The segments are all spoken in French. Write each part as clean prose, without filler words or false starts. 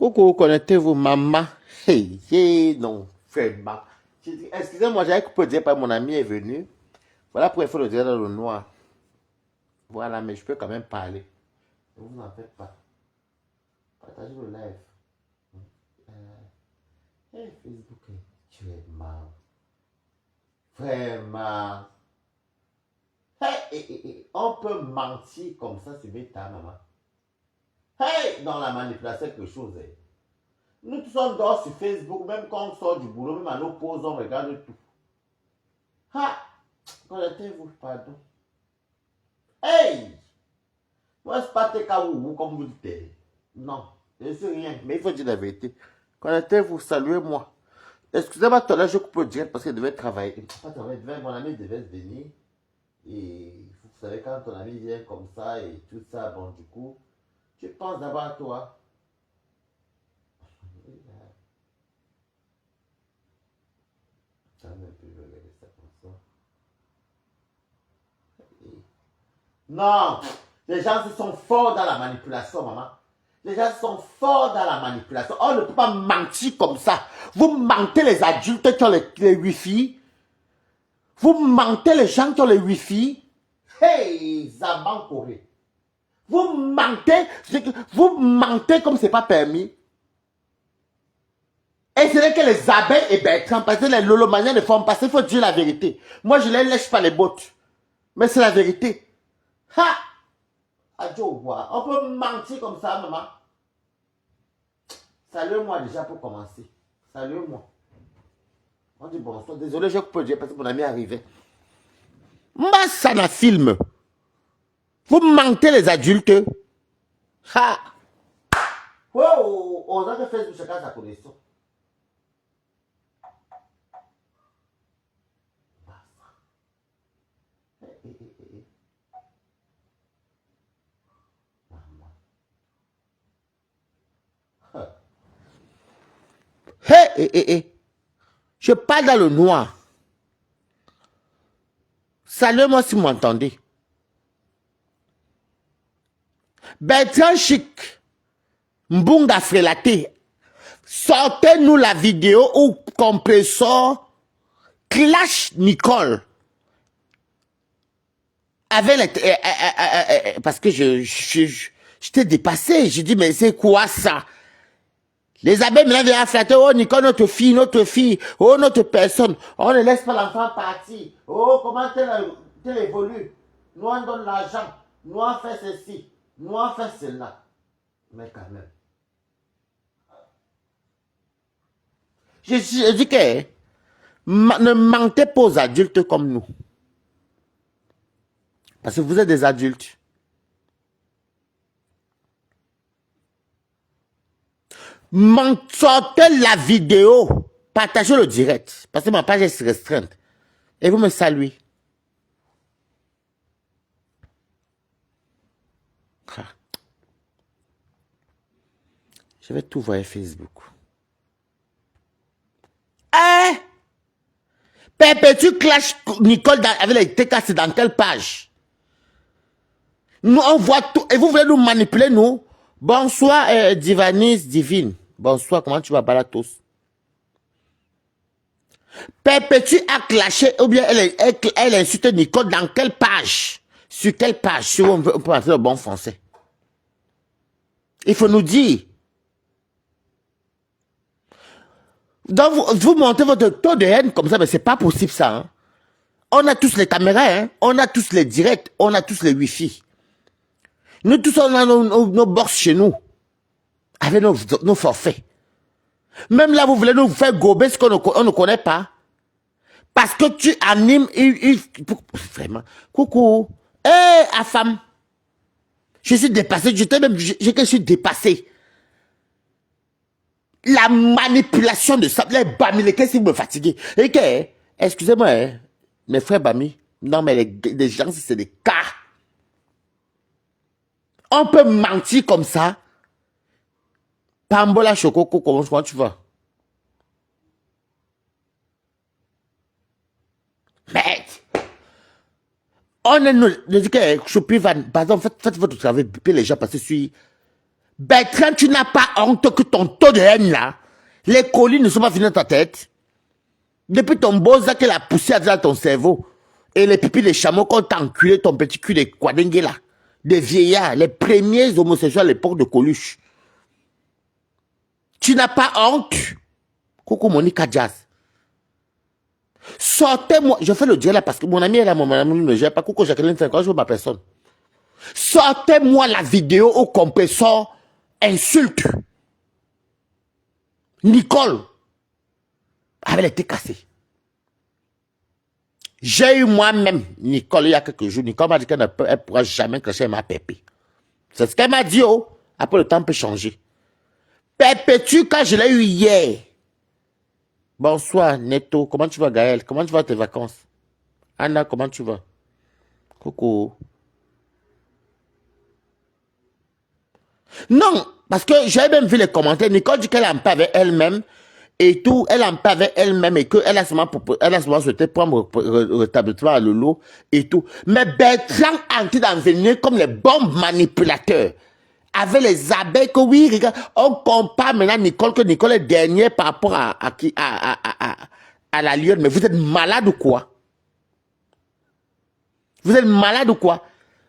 Coucou, connectez-vous, maman. Hey, hey, non, vraiment. Excusez-moi, j'avais coupé dire par mon ami est venu. Voilà pourquoi il faut le dire dans le noir. Voilà, mais je peux quand même parler. Ne vous en faites pas. Partagez le live. Hey, Facebook, tu es marrant. Vraiment. Hey, on peut mentir comme ça sur ta maman. Hey, dans la manipulation, quelque chose. Nous tous on dort sur Facebook, même quand on sort du boulot, même à nos pauses, on regarde tout. Ah, connectez-vous, pardon. Hey! Moi, c'est pas tes kaoulou comme vous dites. Non, je ne sais rien, mais il faut dire la vérité. Connectez-vous, saluez-moi. Excusez-moi, tout à l'heure, je coupe le direct parce qu'il devait travailler. Pas travailler, mon ami devait venir. Et vous savez, quand ton ami vient comme ça et tout ça, bon, du coup, tu penses d'abord à toi. Ça me peut regarder ça comme ça. Non, les gens sont forts dans la manipulation, maman. Les gens sont forts dans la manipulation. On ne peut pas mentir comme ça. Vous mentez les adultes qui ont les Wi-Fi. Vous mentez les gens qui ont les Wi-Fi. Hey, Zaban Corée. Vous mentez comme c'est pas permis. Et c'est vrai que les abeilles et Bertrand, parce que les lolomaniens ne font pas ça, il faut dire la vérité. Moi, je ne les lèche pas les bottes. Mais c'est la vérité. Ha! Adieu, on peut mentir comme ça, maman. Salut-moi déjà pour commencer. Salut-moi. On dit bonsoir. Désolé, je peux dire parce que mon ami est arrivé. Massana film. Vous mentez les adultes. Ha! Wow! On a que Facebook chacun sa connexion. Hé, je parle dans le noir. Salut-moi si vous m'entendez. Bertrand Chic, Mbunga Frelaté, sortez-nous la vidéo où Compressor clash Nicole. Avec les, parce que j'étais dépassé. J'ai dit, mais c'est quoi ça? Les abeilles maintenant viennent flatter, oh Nicole, notre fille, oh notre personne. On ne laisse pas l'enfant partir. Oh, comment tel évolue. Nous on donne l'argent. Nous on fait ceci. Nous on fait cela. Mais quand même. Je dis que ne mentez pas aux adultes comme nous. Parce que vous êtes des adultes. Sortez la vidéo. Partagez le direct. Parce que ma page est restreinte. Et vous me saluez. Ah. Je vais tout voir Facebook. Hein? Perpétue clash Nicole avec les TK, c'est dans quelle page? Nous, on voit tout. Et vous voulez nous manipuler, nous? Bonsoir, Divanis Divine. Bonsoir, comment tu vas, Balatos? Perpétue a clashé, ou bien elle insulte Nicole dans quelle page? Sur quelle page? Si on peut entrer le bon français. Il faut nous dire. Donc, vous montez votre taux de haine comme ça, mais c'est pas possible ça. Hein? On a tous les caméras, hein? On a tous les directs, on a tous les Wi-Fi. Nous tous, on a nos box chez nous, avec nos forfaits. Même là, vous voulez nous faire gober ce qu'on ne connaît pas. Parce que tu animes, vraiment. Coucou. Hé, Afam. Je suis dépassé, je suis dépassé. La manipulation de ça, les Bami, qu'est-ce qui me fatigue? Et que, excusez-moi, hein, mes frères Bami, non mais les gens, c'est des cas. On peut mentir comme ça. Pambola Chokoko, comment tu vas? Mais, on est nous, je dis que Choupi va, pardon, faites votre travail, bipez les gens parce que je suis, Bertrand, tu n'as pas honte que ton taux de haine là, les colis ne sont pas finis dans ta tête. Depuis ton boza qu'elle a poussé à ton cerveau. Et les pipis des chameaux quand t'as enculé ton petit cul de quadingue là. Des vieillards, les premiers homosexuels à l'époque de Coluche. Tu n'as pas honte? Coucou Monica Jazz. Sortez-moi, je fais le dialogue parce que mon ami est là, mon ami ne gère pas. Coucou Jacqueline Fincourt, je veux ma personne. Sortez-moi la vidéo au compresseur insulte. Nicole avait été cassée. J'ai eu moi-même Nicole il y a quelques jours. Nicole m'a dit qu'elle ne pourra jamais cracher ma pépé. C'est ce qu'elle m'a dit. Oh. Après, le temps peut changer. Perpétue, quand je l'ai eu hier. Bonsoir, Neto. Comment tu vas, Gaël? Comment tu vas tes vacances? Anna, comment tu vas? Coucou. Non, parce que j'ai même vu les commentaires. Nicole dit qu'elle en parle avec elle-même et tout. Elle en parle avec elle-même et qu'elle a seulement souhaité prendre rétablissement à Lolo et tout. Mais Bertrand a envie d'en venir comme les bons manipulateurs. Avec les abeilles que oui, regarde, on compare maintenant Nicole que Nicole est dernière par rapport à la lionne. Mais vous êtes malade ou quoi? Vous êtes malade ou quoi?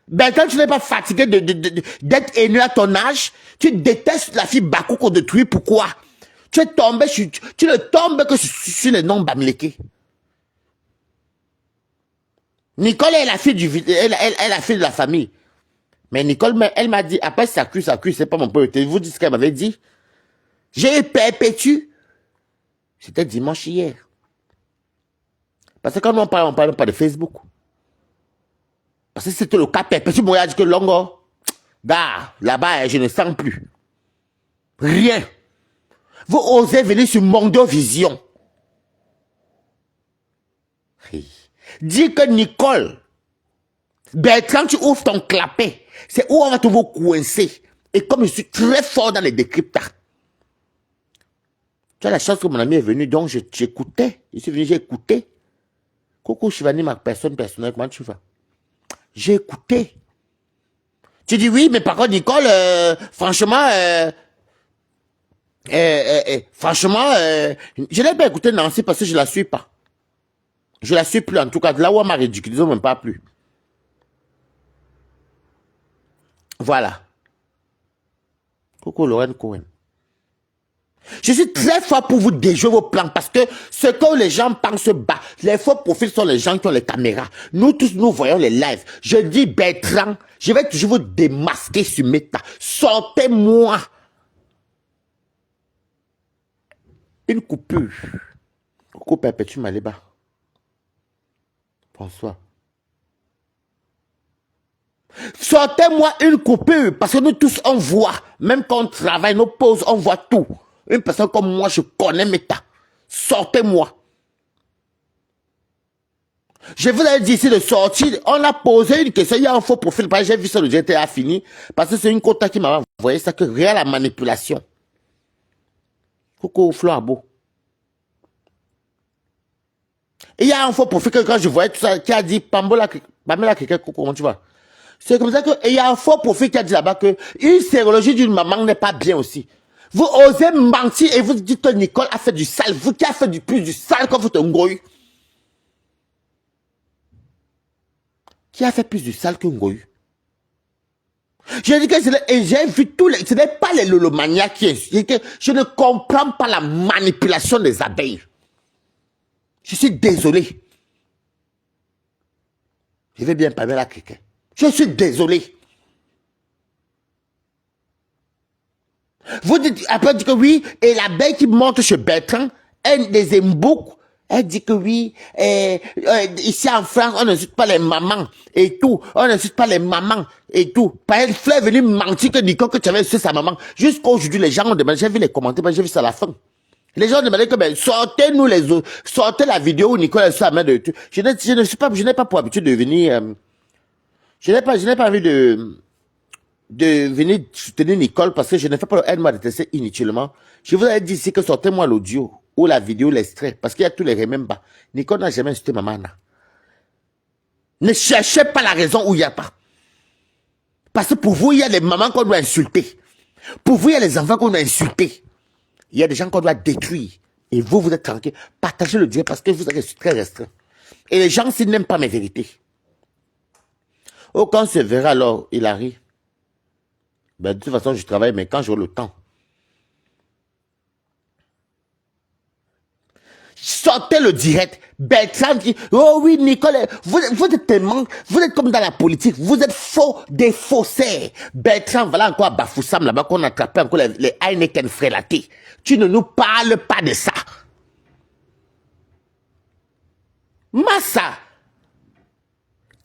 Ben, quand tu n'es pas fatigué d'être haineux à ton âge, tu détestes la fille Bakou qu'on détruit, pourquoi? Tu es tombé tu ne tombes que sur les noms Bamléké. Nicole est la fille elle la fille de la famille. Mais Nicole, elle m'a dit, après ça cuit, c'est pas mon priorité. Vous dites ce qu'elle m'avait dit. J'ai perpétue. C'était dimanche hier. Parce que quand on parle pas de Facebook. Parce que c'était le cas perpétue, moi, il a dit que Longo, gars, là-bas, je ne sens plus. Rien. Vous osez venir sur Mondo Vision. Dis que Nicole, Bertrand, tu ouvres ton clapet. C'est où on va te vous coincer. Et comme je suis très fort dans les décryptages. Tu as la chance que mon ami est venu, donc j'écoutais. Je suis venu, j'ai écouté. Coucou, Chivani, ma personne personnelle, comment tu vas? J'ai écouté. Tu dis oui, mais par contre, Nicole, franchement, je n'ai pas écouté Nancy parce que je la suis pas. Je la suis plus, en tout cas, de là où on m'a ridiculisé, même pas plus. Voilà. Coucou Lorraine Cohen. Je suis très fort pour vous déjouer vos plans parce que ce que les gens pensent bas, les faux profils sont les gens qui ont les caméras. Nous tous, nous voyons les lives. Je dis Bertrand, je vais toujours vous démasquer sur Meta. Sortez-moi une coupure. Coucou Perpétue Maléba. Bonsoir. Sortez-moi une coupure parce que nous tous on voit. Même quand on travaille, nos pauses, on voit tout. Une personne comme moi, je connais Meta. Sortez-moi. Je vous ai dit ici de sortir. On a posé une question. Il y a un faux profil. J'ai vu ça, le GTA fini. Parce que c'est une quota qui m'a envoyé ça, que réelle la manipulation. Coucou Florabo. Et il y a un faux profil que quand je voyais tout ça, qui a dit Pamela quelqu'un, coucou, comment tu vas? C'est comme ça que, et il y a un faux profil qui a dit là-bas que une sérologie d'une maman n'est pas bien aussi. Vous osez mentir et vous dites que Nicole a fait du sale. Vous qui a fait plus du sale que votre Ngoyu. Qui a fait plus du sale que Ngoyu? J'ai dit que j'ai vu tous les, ce n'est pas les lolomaniacs qui est, je ne comprends pas la manipulation des abeilles. Je suis désolé. Je vais bien parler à quelqu'un. Je suis désolé. Vous dites, après, dit que oui, et l'abeille qui monte chez Bertrand, elle des emboucs, elle dit que oui, ici en France, on n'insulte pas les mamans et tout, on n'insulte pas les mamans et tout. Par elle, Fleur est venue mentir que Nicole, que tu avais insulté sa maman. Jusqu'aujourd'hui, les gens ont demandé, j'ai vu les commentaires, j'ai vu ça à la fin. Les gens ont demandé que, ben, sortez-nous les autres, sortez la vidéo où Nicole a sa main de tout. Je n'ai pas pour habitude de venir, je n'ai pas envie de venir soutenir Nicole parce que je ne fais pas le haine, moi, détester inutilement. Je vous avais dit ici que sortez-moi l'audio ou la vidéo, l'extrait, parce qu'il y a tous les remèdes bas. Nicole n'a jamais insulté maman. Ne cherchez pas la raison où il n'y a pas. Parce que pour vous, il y a des mamans qu'on doit insulter. Pour vous, il y a les enfants qu'on doit insulter. Il y a des gens qu'on doit détruire. Et vous, vous êtes tranquille. Partagez le direct parce que vous êtes très restreint. Et les gens, s'ils n'aiment pas mes vérités. Oh, quand on se verra alors, Hilary, ben, de toute façon, je travaille, mais quand j'aurai le temps. Sortez le direct. Bertrand dit, oh oui, Nicole, vous êtes tellement, vous êtes comme dans la politique, vous êtes faux, des faussaires. Bertrand, voilà encore à Bafoussam là-bas qu'on a attrapé encore les Heineken frélatés. Tu ne nous parles pas de ça. Massa.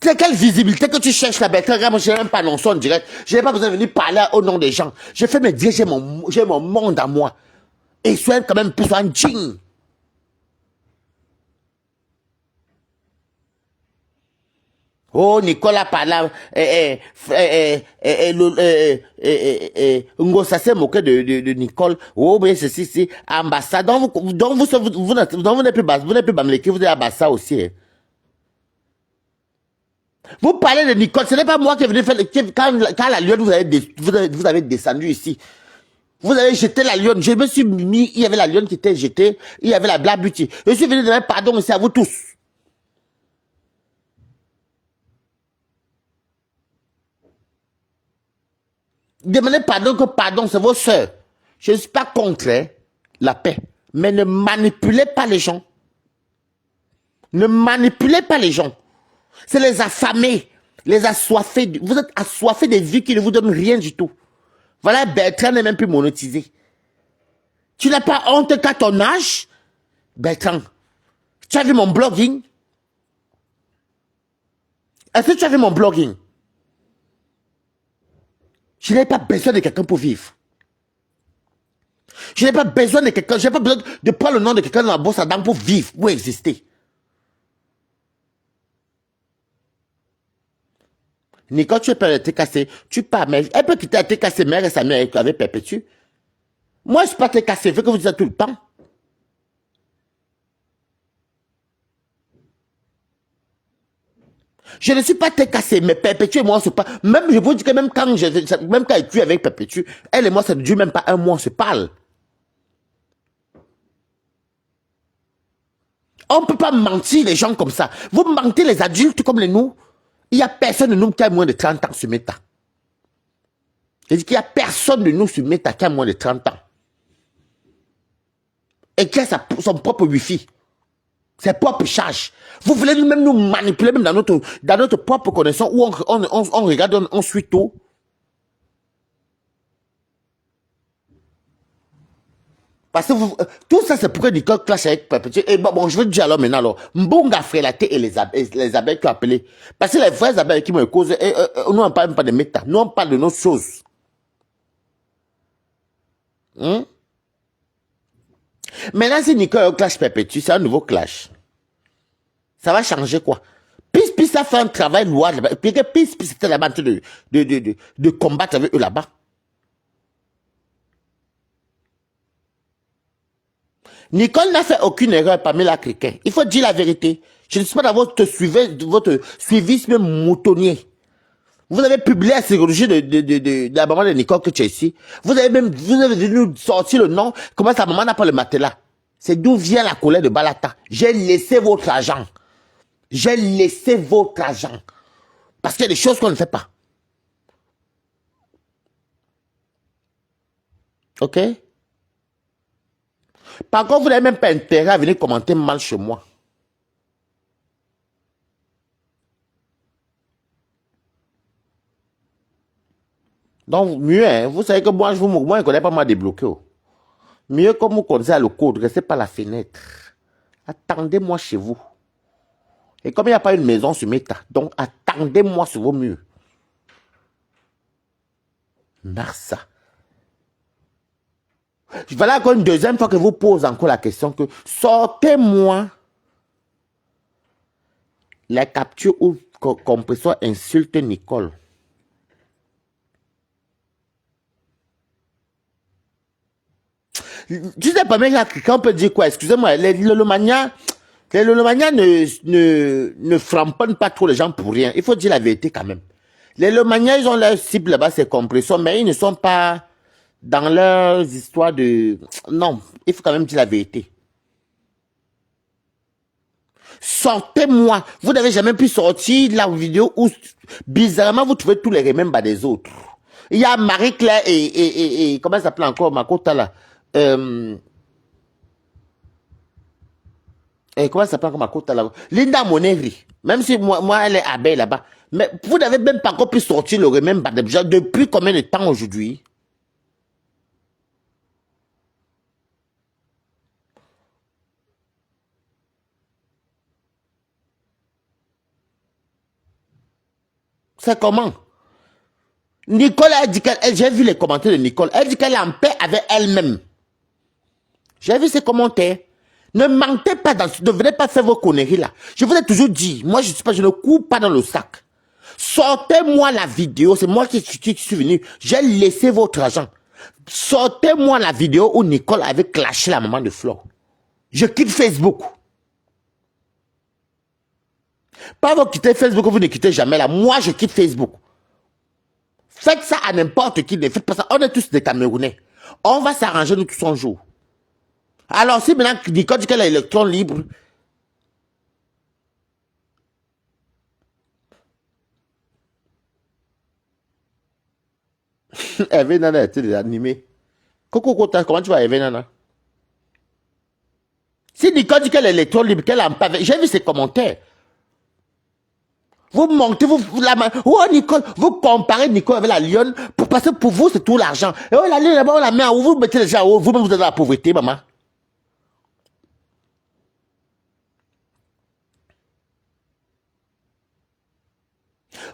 C'est quelle visibilité que tu cherches là, Bertrand? Moi, je n'ai même pas annoncé en direct. Je n'ai pas besoin de venir parler au nom des gens. Je fais mes directs, j'ai mon monde à moi. Et soyez quand même plus un djing. Oh, Nicolas parla, Ngosa s'est moqué de Nicole. Oh, mais c'est ambassade. Donc, vous n'êtes plus Bamleki, vous êtes ambassade aussi. Hein. Vous parlez de Nicole, ce n'est pas moi qui est venu faire, quand la lionne, vous avez descendu ici. Vous avez jeté la lionne. Je me suis mis, il y avait la lionne qui était jetée, il y avait la Black Beauty. Je suis venu demander pardon aussi à vous tous. Demandez pardon que pardon, c'est vos soeurs. Je ne suis pas contre la paix. Mais ne manipulez pas les gens. Ne manipulez pas les gens. C'est les affamés, les assoiffés. Vous êtes assoiffés des vies qui ne vous donnent rien du tout. Voilà, Bertrand n'est même plus monétisé. Tu n'as pas honte qu'à ton âge, Bertrand. Tu as vu mon blogging? Est-ce que tu as vu mon blogging? Je n'ai pas besoin de quelqu'un pour vivre. Je n'ai pas besoin de quelqu'un, je n'ai pas besoin de prendre le nom de quelqu'un dans la bourse à dents pour vivre, pour exister. Nicole, tu peux être cassé, tu pars, mais elle peut quitter être cassé, mère et sa mère avec Perpétue. Moi, je ne suis pas te casser, je veux que vous disiez tout le temps. Je ne suis pas te cassé, mais Perpétue et moi, on se parle. Même, je vous dis que même quand elle tue avec Perpétue, elle et moi, ça ne dure même pas un mois, on se parle. On ne peut pas mentir les gens comme ça. Vous mentez les adultes comme les nous. Il n'y a personne de nous qui a moins de 30 ans sur Meta. Je dis qu'il n'y a personne de nous sur Meta qui a moins de 30 ans. Et qui a son propre Wi-Fi. Ses propres charges. Vous voulez même nous manipuler même dans notre propre connaissance où on regarde, on suit tout. Parce que tout ça, c'est pourquoi Nicole clash avec Perpétue. Et bon, je veux dire alors maintenant, alors, Mbonga Frélaté et les abeilles qui ont appelé. Parce que les vraies abeilles qui me causent, nous, on ne parle même pas de méta. Nous, on parle de nos choses. Maintenant, si Nicole clash Perpétue, c'est un nouveau clash. Ça va changer quoi? Puis ça fait un travail noir là-bas. Puis c'était là-bas de combattre avec eux là-bas. Nicole n'a fait aucune erreur parmi la Criquin. Il faut dire la vérité. Je ne suis pas dans votre suivisme moutonnier. Vous avez publié la sérologie de la maman de Nicole que tu es ici. Vous avez nous sortir le nom. Comment sa maman n'a pas le matelas? C'est d'où vient la colère de Balata. J'ai laissé votre argent. J'ai laissé votre argent. Parce qu'il y a des choses qu'on ne fait pas. Ok? Par contre, vous n'avez même pas intérêt à venir commenter mal chez moi. Donc, mieux, hein, vous savez que moi, je ne connais pas moi débloquer. Oh. Mieux comme vous connaissez le code, restez pas la fenêtre. Attendez-moi chez vous. Et comme il n'y a pas une maison sur Meta, donc attendez-moi sur vos murs. Marsa. Voilà encore une deuxième fois que vous posez encore la question que sortez-moi la capture où compresseur insulte Nicole. Tu sais pas, mais on peut dire quoi? Excusez-moi, les Lolomania ne frappent pas trop les gens pour rien. Il faut dire la vérité quand même. Les Lolomania, ils ont leur cible là-bas, c'est compresseur, mais ils ne sont pas dans leurs histoires de... Non, il faut quand même dire la vérité. Sortez-moi. Vous n'avez jamais pu sortir la vidéo où, bizarrement, vous trouvez tous les remembers des autres. Il y a Marie-Claire et comment elle s'appelle encore, Makota là comment elle s'appelle encore Makota là Linda Moneri. Même si moi elle est abeille là-bas. Mais vous n'avez même pas encore pu sortir le remember déjà depuis combien de temps aujourd'hui? C'est comment? Nicole a dit qu'elle, j'ai vu les commentaires de Nicole, elle dit qu'elle est en paix avec elle-même. J'ai vu ses commentaires. Ne mentez pas, ne venez pas faire vos conneries là. Je vous ai toujours dit, moi je ne cours pas dans le sac. Sortez-moi la vidéo, c'est moi qui suis venu. J'ai laissé votre argent. Sortez-moi la vidéo où Nicole avait clashé la maman de Flo. Je quitte Facebook. Pas vous quittez Facebook, vous ne quittez jamais là. Moi, je quitte Facebook. Faites ça à n'importe qui, ne faites pas ça. On est tous des Camerounais. On va s'arranger nous tous un jour. Alors, si maintenant Nicole dit qu'elle a l'électron libre, Hervé Nana a été animé. Coco Kota, comment tu vas, Hervé Nana? Si Nicole dit qu'elle a l'électron libre, qu'elle a un pavé, j'ai vu ses commentaires. Vous montez, oh Nicole, vous comparez Nicole avec la lionne, parce que pour vous, c'est tout l'argent. Et oh, la lionne là-bas, on la met en haut, vous mettez les gens en haut, vous-même vous êtes dans la pauvreté, maman.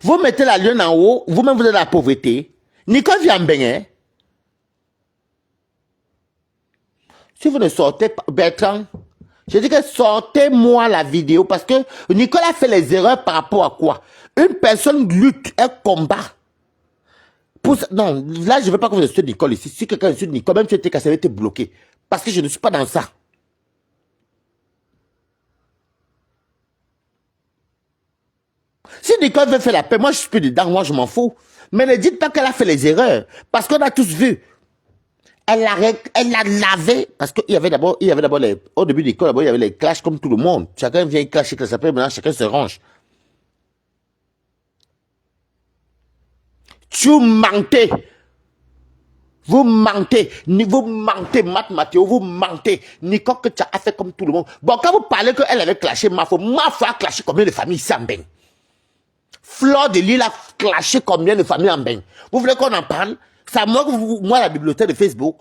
Vous mettez la lionne en haut, vous-même vous êtes dans la pauvreté. Nicole vient en bain, si vous ne sortez pas, Bertrand, je dis que sortez-moi la vidéo parce que Nicole a fait les erreurs par rapport à quoi? Une personne lutte, elle combat. Non, là, je ne veux pas que vous insultez Nicole ici. Si quelqu'un insulte Nicole, même si tu étais cassé, elle était bloqué. Parce que je ne suis pas dans ça. Si Nicole veut faire la paix, moi je suis plus dedans, moi je m'en fous. Mais ne dites pas qu'elle a fait les erreurs. Parce qu'on a tous vu. Elle l'a lavé. Parce qu'il y avait d'abord, au début de l'école, d'abord, il y avait les clashs comme tout le monde. Chacun vient clasher, après, maintenant chacun se range. Tu mentez. Vous mentez. Vous mentez, Mathéo, vous mentez. Nicole, que tu as fait comme tout le monde. Bon, quand vous parlez qu'elle avait clashé Mafo a clashé combien de familles ici en Beng? Fleur de Lille a clashé combien de familles en Beng? Vous voulez qu'on en parle? Ça moi, la bibliothèque de Facebook.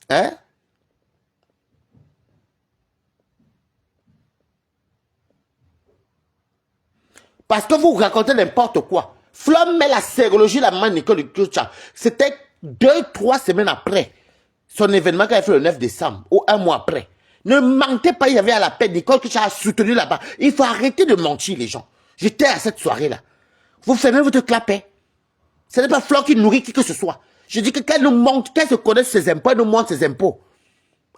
Hein? Parce que vous racontez n'importe quoi. Fleur met la sérologie, la maman Nicole de Kyocha. C'était 2-3 semaines après son événement qu'elle a fait le 9 décembre, ou un mois après. Ne mentez pas, il y avait à la paix Nicole Kyocha a soutenu là-bas. Il faut arrêter de mentir, les gens. J'étais à cette soirée-là. Vous fermez votre clapet. Ce n'est pas Fleur qui nourrit qui que ce soit. Je dis que qu'elle nous montre, qu'elle se connaisse ses impôts, elle nous montre ses impôts.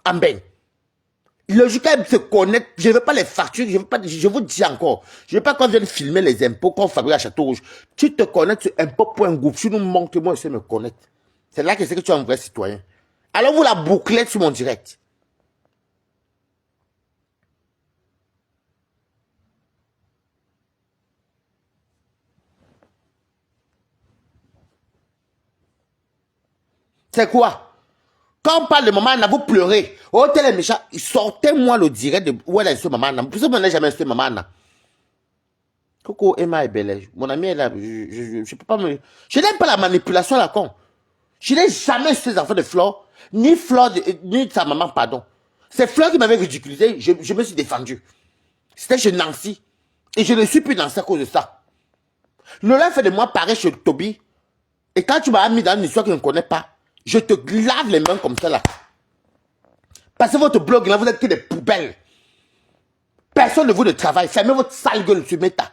En ben. Logique, elle se connaît. Je ne veux pas les factures, je vous dis encore. Je ne veux pas qu'on vienne filmer les impôts qu'on fabrique à Château Rouge. Tu te connectes sur impôt.gouv. Tu nous montres, moi, je sais me connaître. C'est là que c'est que tu es un vrai citoyen. Alors vous la bouclez sur mon direct. C'est quoi? Quand on parle de maman Anna, vous pleurez. Oh, tel est méchant. Sortez-moi le direct de où elle est sur maman Anna. Pour ça, on n'a jamais sur maman Anna. Coco, Emma est belle. Mon ami est là. Je peux pas me... Je n'aime pas la manipulation, la con. Je n'ai jamais su ces enfants de Flore, ni Flore, ni de sa maman, pardon. C'est Flore qui m'avait ridiculisé. Je me suis défendu. C'était chez Nancy. Et je ne suis plus Nancy à cause de ça. Lola fait de moi pareil chez Toby. Et quand tu m'as mis dans une histoire que je ne connais pas, je te lave les mains comme ça là. Parce que votre blog là, vous êtes que des poubelles. Personne ne vous ne travaille. Fermez votre sale gueule sur Meta.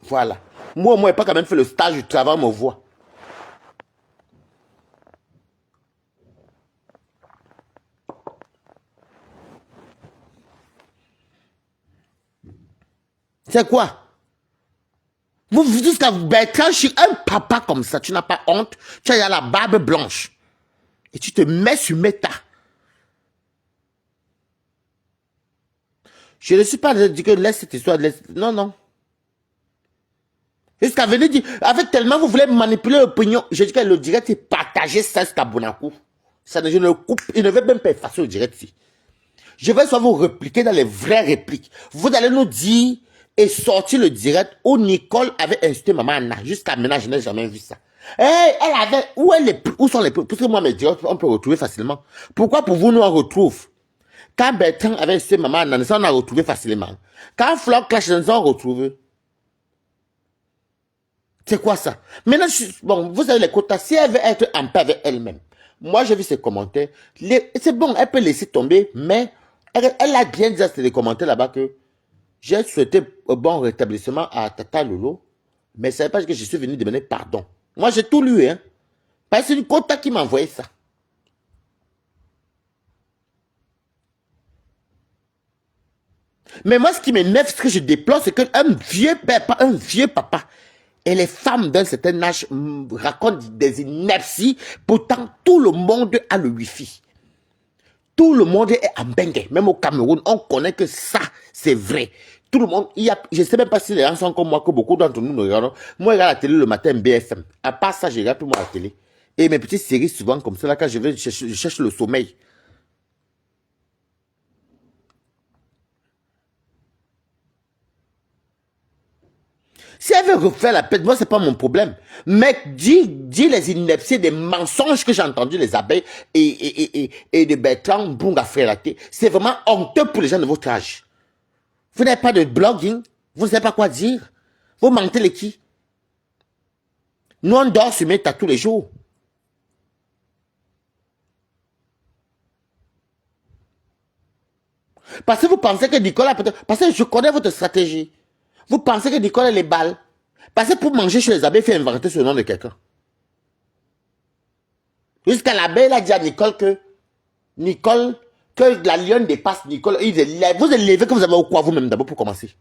Voilà. Moi, je n'ai pas quand même fait le stage du travail, me voix. C'est quoi? Vous jusqu'à Bertrand, je suis un papa comme ça. Tu n'as pas honte. Tu as la barbe blanche. Et tu te mets sur Meta. Je ne suis pas dit que laisse cette histoire. Non, non. Jusqu'à venir dire, avec tellement vous voulez manipuler l'opinion, je dis que le direct est partagé ça jusqu'à Bonaco. Ça, je ne coupe, il ne veut même pas effacer le direct ici. Je vais soit vous répliquer dans les vraies répliques. Vous allez nous dire et sortir le direct où Nicole avait insulté maman Anna. Jusqu'à maintenant, je n'ai jamais vu ça. Hey, elle avait, où sont les preuves? Parce que moi, mes directs, on peut retrouver facilement. Pourquoi pour vous, nous, on retrouve? Quand Bertrand avait insulté maman Anna, on a retrouvé facilement. Quand Flore Clash, on a retrouvé. C'est quoi ça? Maintenant, bon, vous avez les quotas. Si elle veut être en paix avec elle-même, moi, j'ai vu ses commentaires. C'est bon, elle peut laisser tomber, mais elle a bien dit dans les commentaires là-bas que j'ai souhaité un bon rétablissement à Tata Lolo, mais ça ne veut pas dire que je suis venu demander pardon. Moi, j'ai tout lu, hein. Parce que c'est une quota qui m'a envoyé ça. Mais moi, ce qui m'énerve, ce que je déplore, c'est qu'un vieux père, pas un vieux papa, et les femmes d'un certain âge racontent des inepties. Pourtant, tout le monde a le wifi. Tout le monde est en bengue. Même au Cameroun, on connaît que ça, c'est vrai. Tout le monde, je ne sais même pas si les gens sont comme moi, que beaucoup d'entre nous nous regardons. Moi, je regarde la télé le matin, BFM. À part ça, je regarde plus moi la télé. Et mes petites séries, souvent comme ça, là, quand je cherche le sommeil. Si elle veut refaire la paix, moi, c'est pas mon problème. Mais dis les inepties, des mensonges que j'ai entendus, les abeilles et de Bertrand Bunga Frelaté. C'est vraiment honteux pour les gens de votre âge. Vous n'avez pas de blogging. Vous ne savez pas quoi dire. Vous mentez les qui? Nous, on dort sur Meta tous les jours. Parce que vous pensez que Nicolas peut-être... Parce que je connais votre stratégie. Vous pensez que Nicolas les balles. Parce que pour manger chez les abeilles, il faut inventer ce nom de quelqu'un. Jusqu'à l'abeille, il a dit à Nicole que la lionne dépasse Nicole. Vous élevez que vous avez quoi vous-même d'abord pour commencer?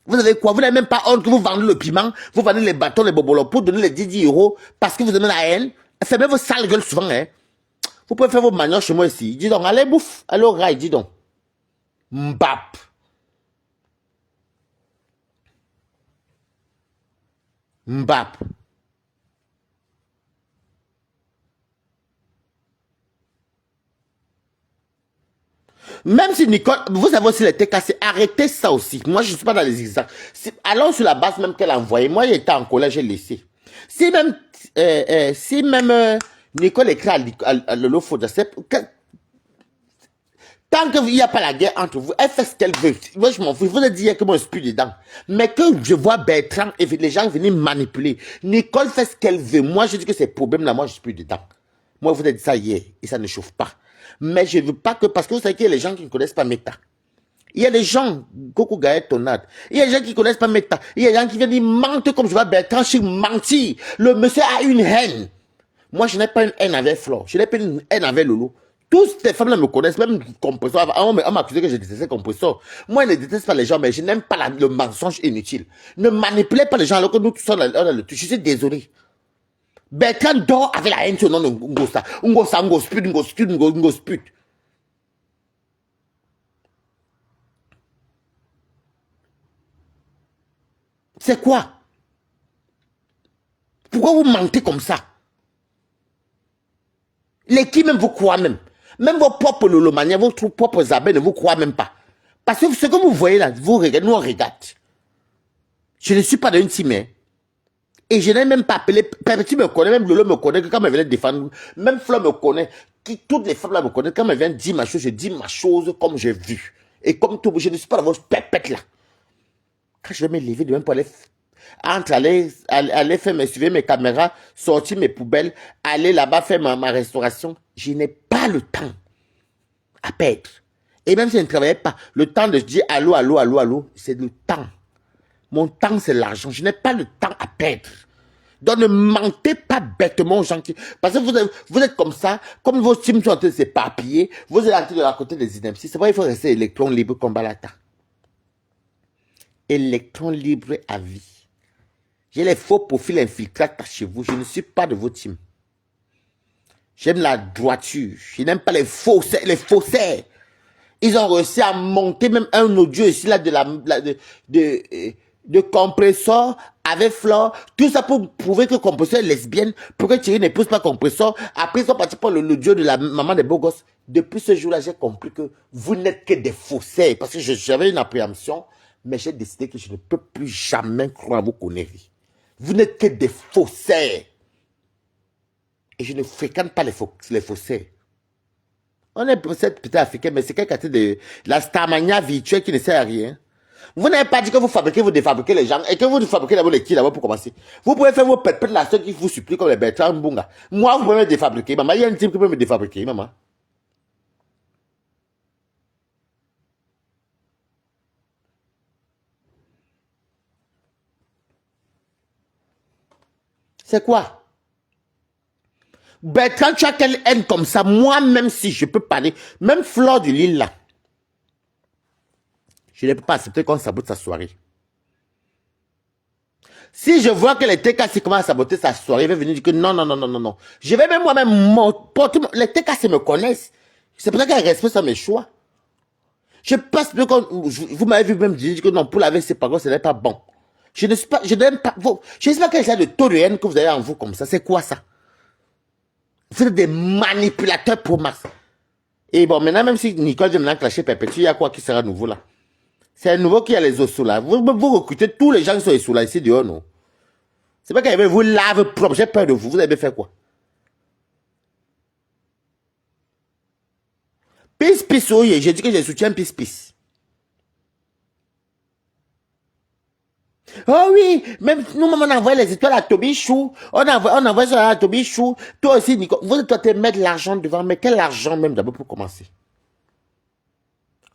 Vous avez quoi? Vous n'avez même pas honte que vous vendez le piment, vous vendez les bâtons, les bobolos pour donner les 10 euros parce que vous aimez la haine. Fermez vos sales gueules souvent, hein. Vous pouvez faire vos manières chez moi ici. Dis donc, allez bouffe, allez au rail, dis donc. Mbap. Mbap. Même si Nicole, vous avez aussi les cassé, arrêtez ça aussi. Moi, je ne suis pas dans les zigzags. Allons sur la base même qu'elle a envoyée. Moi, j'étais en collège, j'ai laissé. Si même Nicole écrit à Lolo Foda, tant qu'il n'y a pas la guerre entre vous, elle fait ce qu'elle veut. Moi, je m'en fous. Je vous ai dit hier que moi, je suis plus dedans. Mais que je vois Bertrand et les gens venir manipuler. Nicole fait ce qu'elle veut. Moi, je dis que ces problèmes-là, moi, je suis plus dedans. Moi, je vous ai dit ça hier et ça ne chauffe pas. Mais je ne veux pas que... Parce que vous savez qu'il y a les gens qui ne connaissent pas Meta. Il y a des gens, Coco Gaët Tonade. Il y a des gens qui ne connaissent pas Meta. Il y a des gens qui viennent dire, mentent comme je vois Bertrand, je suis menti. Le monsieur a une haine. Moi, je n'ai pas une haine avec Flore. Je n'ai pas une haine avec Lolo. Toutes ces femmes-là me connaissent, même Compressor. On m'a accusé que je détestais Compressor. Moi, je ne déteste pas les gens, mais je n'aime pas le mensonge inutile. Ne manipulez pas les gens alors que nous tous sommes le Je suis désolé. Bertrand dort avec la haine sur le nom de Ngosa. Ngosa, Ngosput, Ngosput, Ngosput. C'est quoi? Pourquoi vous mentez comme ça? Les qui même vous croient même. Même vos propres lolomaniens, vos propres abeilles ne vous croient même pas. Parce que ce que vous voyez là, vous regardez, nous on regarde. Je ne suis pas dans une team. Et je n'ai même pas appelé. Petit me connaît, même Lolo me connaît, que quand elle vient défendre, même Flo me connaît, toutes les femmes là me connaissent. Quand elle vient dire ma chose, je dis ma chose comme j'ai vu. Et comme tout, je ne suis pas dans votre pépette là. Quand je vais me lever demain pour aller faire suivre mes caméras, sortir mes poubelles, aller là-bas faire ma restauration, je n'ai pas le temps à perdre. Et même si je ne travaillais pas, le temps de dire allô, allô, allô, allô, c'est le temps. Mon temps, c'est l'argent. Je n'ai pas le temps à perdre. Donc ne mentez pas bêtement aux gens qui... Parce que vous êtes comme ça, comme vos teams sont en train de s'éparpiller, vous êtes en train de raconter des inepties. C'est vrai, il faut rester électron libre comme Balata. Électron libre à vie. J'ai les faux profils infiltrateurs chez vous. Je ne suis pas de vos teams. J'aime la droiture. Je n'aime pas les faussaires. Les faussaires. Ils ont réussi à monter même un audio ici là de compresseur avec Flore. Tout ça pour prouver que compresseur est lesbienne. Pour que Thierry n'épouse pas compresseur. Après ils sont partis pour l'audio de la maman des beaux gosses. Depuis ce jour-là, j'ai compris que vous n'êtes que des faussaires. Parce que j'avais une appréhension. Mais j'ai décidé que je ne peux plus jamais croire à vos conneries. Vous n'êtes que des faussaires. Et je ne fréquente pas les faussaires. On est peut-être petit africain, mais c'est quelqu'un de la starmania virtuelle qui ne sert à rien. Vous n'avez pas dit que vous fabriquez, vous défabriquez les gens et que vous fabriquez d'abord les qui d'abord pour commencer. Vous pouvez faire vos pètes là, ceux qui vous supplient comme les Bertrand Mbunga. Moi, vous pouvez me défabriquer. Maman, il y a une team qui peut me défabriquer, maman. C'est quoi? Bertrand, tu as quelle haine comme ça? Moi, même si je peux parler, même Flore de Lille là, je ne peux pas accepter qu'on sabote sa soirée. Si je vois que les TKC commencent à saboter sa soirée, il va venir dire que non, non, non, non, non, non. Je vais même moi-même porter... Les TKC me connaissent. C'est pour ça qu'elle respecte sur mes choix. Je passe plus comme... Vous m'avez vu même dire que non, pour laver ses parents, ce n'est pas bon. Je ne suis pas... Je n'aime pas... Je ne sais pas quel genre de taux de haine que vous avez en vous comme ça. C'est quoi ça? Vous êtes des manipulateurs pour masse. Et bon, maintenant, même si Nicole vient maintenant clasher Perpétue, il y a quoi qui sera nouveau là? C'est un nouveau qui a les os sous là. Vous recrutez tous les gens qui sont sous là, ici dehors, non? C'est pas qu'il vous lave propre. J'ai peur de vous. Vous avez fait quoi? Peace, peace, oui. J'ai dit que je soutiens peace, peace. Oh oui, même nous, on envoie les étoiles à Toby Chou. On envoie ça à Toby Chou. Toi aussi, Nico. Vous dois te mettre l'argent devant. Mais quel argent même d'abord pour commencer?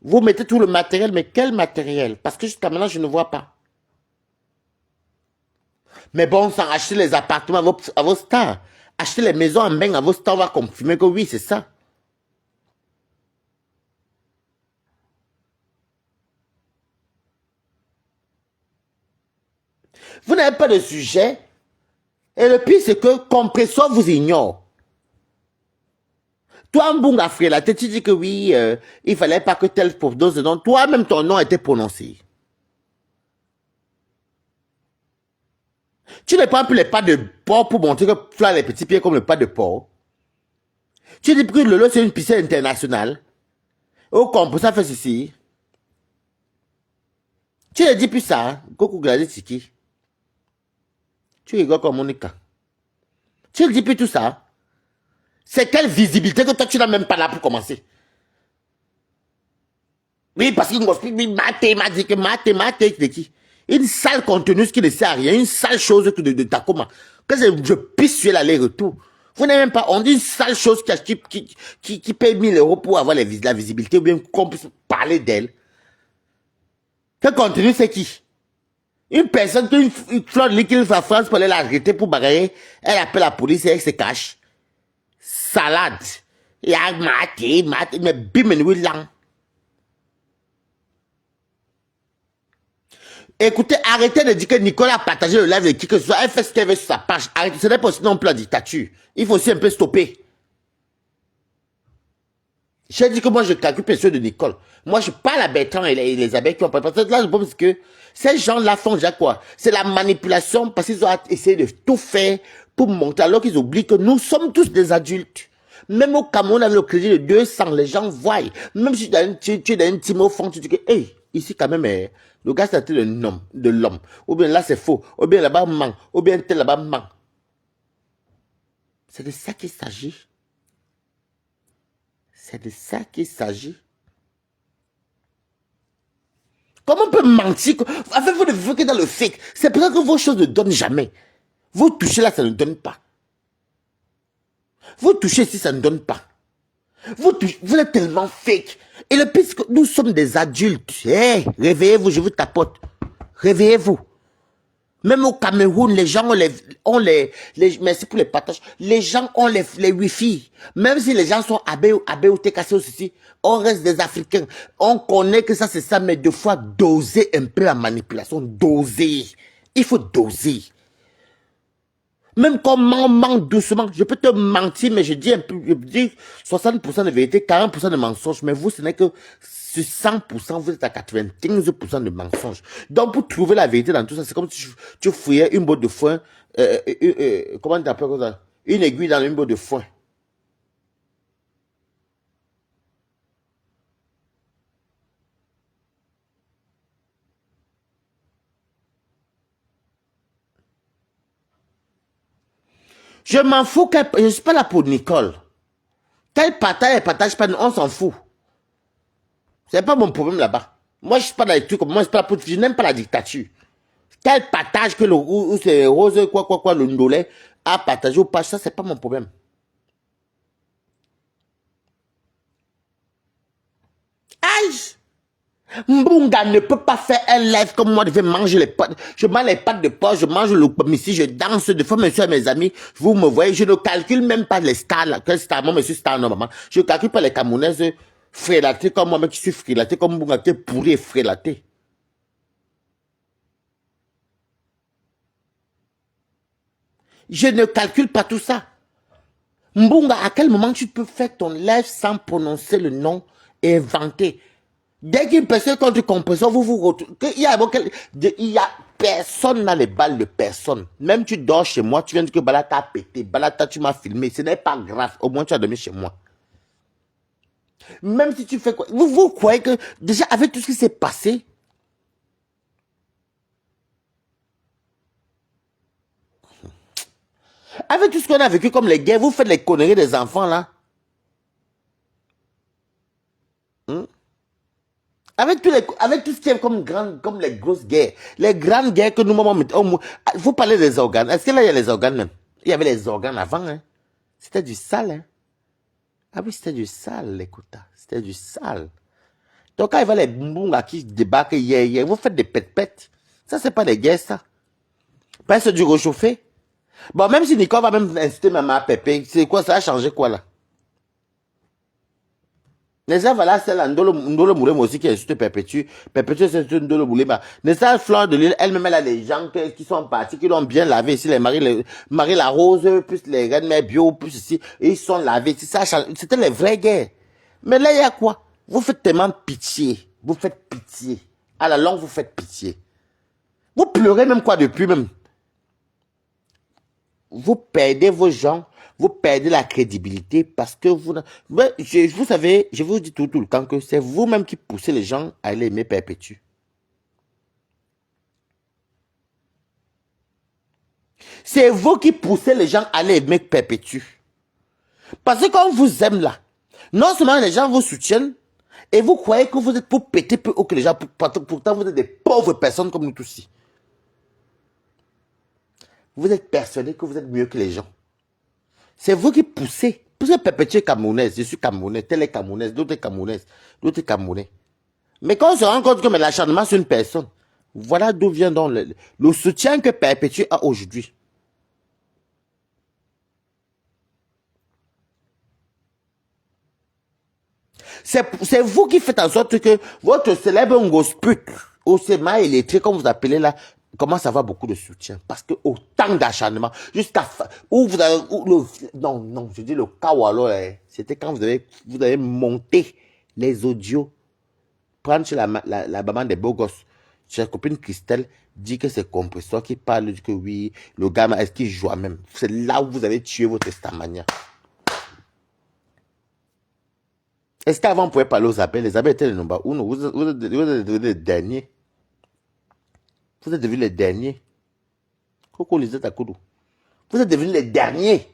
Vous mettez tout le matériel, mais quel matériel? Parce que jusqu'à maintenant, je ne vois pas. Mais bon, sans acheter les appartements à vos stars. Acheter les maisons en main à vos stars, on va confirmer que oui, c'est ça. Vous n'avez pas de sujet. Et le pire, c'est que Compresseur vous ignore. Toi, Mbunga Frela, tu dis que oui, il fallait pas que tel prononce de nom. Toi-même, ton nom était prononcé. Tu ne prends plus les pas de porc pour montrer que tu as les petits pieds comme le pas de porc. Tu dis que le lot, c'est une piscine internationale. Au Compresseur fait ceci. Tu ne dis plus ça. Hein? Goku Gladi Tiki. Tu rigoles comme Monica. Tu ne dis plus tout ça. C'est quelle visibilité que toi, tu n'as même pas là pour commencer. Oui, parce qu'il m'a dit que Maté, de qui? Une sale contenue qui ne sert à rien, une sale chose de Takoma. Que je pisse sur l'aller-retour. Vous n'avez même pas, on dit une sale chose qui paye 1000 € pour avoir la visibilité ou bien qu'on puisse parler d'elle. Quel contenu c'est qui? Une personne qui une fleur de liquide à France pour aller l'arrêter pour bagarrer, elle appelle la police et elle se cache. Salade. Il y a Maté, mais bim et oui lang. Écoutez, arrêtez de dire que Nicolas a partagé le live de qui que ce soit. Elle fait ce qu'elle veut sur sa page. Arrêtez, ce n'est pas aussi non plus la dictature. Il faut aussi un peu stopper. J'ai dit que moi, je calcule personne de Nicole. Moi, je parle à Bertrand et les abeilles qui ont préparé. Là, je pense que ces gens-là font déjà quoi? C'est la manipulation parce qu'ils ont essayé de tout faire pour monter alors qu'ils oublient que nous sommes tous des adultes. Même au Cameroun, avec le crédit de 200, les gens voient. Même si tu es dans un team au fond, tu dis que, hey, ici quand même, le gars c'est de l'homme. Ou bien là c'est faux. Ou bien là-bas manque. Ou bien tel là-bas manque. C'est de ça qu'il s'agit. C'est de ça qu'il s'agit. Comment on peut mentir? Enfin, vous ne vivez que dans le fake. C'est pour ça que vos choses ne donnent jamais. Vous touchez là, ça ne donne pas. Vous touchez ici, ça ne donne pas. Vous êtes tellement fake. Et le pire, c'est que nous sommes des adultes. Hey, réveillez-vous, je vous tapote. Réveillez-vous. Même au Cameroun, les gens ont les merci pour les partages. Les gens ont les Wi-Fi. Même si les gens sont AB ou TKC aussi, on reste des Africains. On connaît que ça, c'est ça, mais deux fois, doser un peu la manipulation. Doser. Il faut doser. Même quand on ment doucement, je peux te mentir, mais je dis un peu, je dis 60% de vérité, 40% de mensonge. Mais vous, ce n'est que sur 100%, vous êtes à 95% de mensonge. Donc, pour trouver la vérité dans tout ça, c'est comme si tu fouillais une botte de foin, comment tu appelles ça? Une aiguille dans une botte de foin. Je m'en fous, je suis pas là pour Nicole. Qu'elle partage, elle partage pas, on s'en fout. C'est pas mon problème là-bas. Moi, je suis pas dans les trucs comme moi, je n'aime pas la dictature. Qu'elle partage que ou c'est Rose, le Ndolé a partagé ou pas, ça, c'est pas mon problème. Aïe! Mbunga ne peut pas faire un live comme moi, je vais manger les pâtes. Je mange les pâtes de porc, je mange le ici, je danse de fois, monsieur, mes amis. Vous me voyez, je ne calcule même pas les stars, là. Quel star, moi, monsieur star, normalement. Je ne calcule pas les Camerounaises frélatées comme moi, mais qui suis frélaté, comme Mbunga qui est pourri et frélaté. Je ne calcule pas tout ça. Mbunga, à quel moment tu peux faire ton live sans prononcer le nom et inventer? Dès qu'une personne contre compression, vous vous retrouvez. Il y a personne dans les balles de personne. Même tu dors chez moi, tu viens de dire que Balata a pété. Balata, tu m'as filmé. Ce n'est pas grave. Au moins, tu as dormi chez moi. Même si tu fais quoi. Vous croyez que, déjà, avec tout ce qui s'est passé, avec tout ce qu'on a vécu comme les guerres, vous faites les conneries des enfants, là. Hmm? Avec tout ce qui est comme les grosses guerres, les grandes guerres que nous, maman, vous parlez des organes. Est-ce que là, il y a les organes même? Il y avait les organes avant, hein. C'était du sale, hein. Ah oui, c'était du sale, écoute. C'était du sale. Donc, quand il va les Mbunga qui débarquent hier, vous faites des pètes-pètes. Ça, c'est pas des guerres, ça. Pas c'est du réchauffé. Bon, même si Nicole va même inciter maman à Pépé, c'est quoi, ça a changé quoi, là? Les gens, voilà, c'est là, Ndolo Moulé, moi aussi, qui insulte Perpétue. Perpétue, c'est Ndolo Moulé, bah. Mais ça, Fleur de l'île, elle-même, elle a des gens qui sont partis, qui l'ont bien lavé ici, les Marie la Rose, plus les Reines Mères Bio, plus ici, et ils sont lavés ici, ça, c'était les vraies guerres. Mais là, il y a quoi? Vous faites tellement pitié. Vous faites pitié. À la longue, vous faites pitié. Vous pleurez même quoi depuis même. Vous perdez vos gens, vous perdez la crédibilité parce que vous... vous savez, je vous dis tout le temps que c'est vous-même qui poussez les gens à aller aimer Perpétue. C'est vous qui poussez les gens à aller aimer Perpétue. Parce que quand on vous aime là, non seulement les gens vous soutiennent, et vous croyez que vous êtes pour péter plus haut que les gens, pourtant vous êtes des pauvres personnes comme nous tous ici. Vous êtes persuadés que vous êtes mieux que les gens. C'est vous qui poussez. Parce que Perpétue est camerounaise, je suis camerounais, telle est camerounaise, d'autres est camerounaise, d'autres est camerounais. Mais quand on se rend compte que l'acharnement sur une personne, voilà d'où vient donc le soutien que Perpétue a aujourd'hui. C'est vous qui faites en sorte que votre célèbre Ngosput, au SEMA électrique, comme vous appelez là, commence à avoir beaucoup de soutien. Parce que autant d'acharnement, jusqu'à où vous avez, non, je dis le cas où alors, c'était quand vous avez monté les audios, prendre chez la maman des beaux gosses. Sa copine Christelle dit que c'est compresseur qui parle, dit que oui, le gars, est-ce qu'il joue même? C'est là où vous avez tué votre testamania. Est-ce qu'avant on pouvait parler aux abeilles? Les abeilles étaient les nombres. Vous êtes devenus les derniers. Vous êtes devenus les derniers. Coco Lisette Akoudou. Vous êtes devenus les derniers.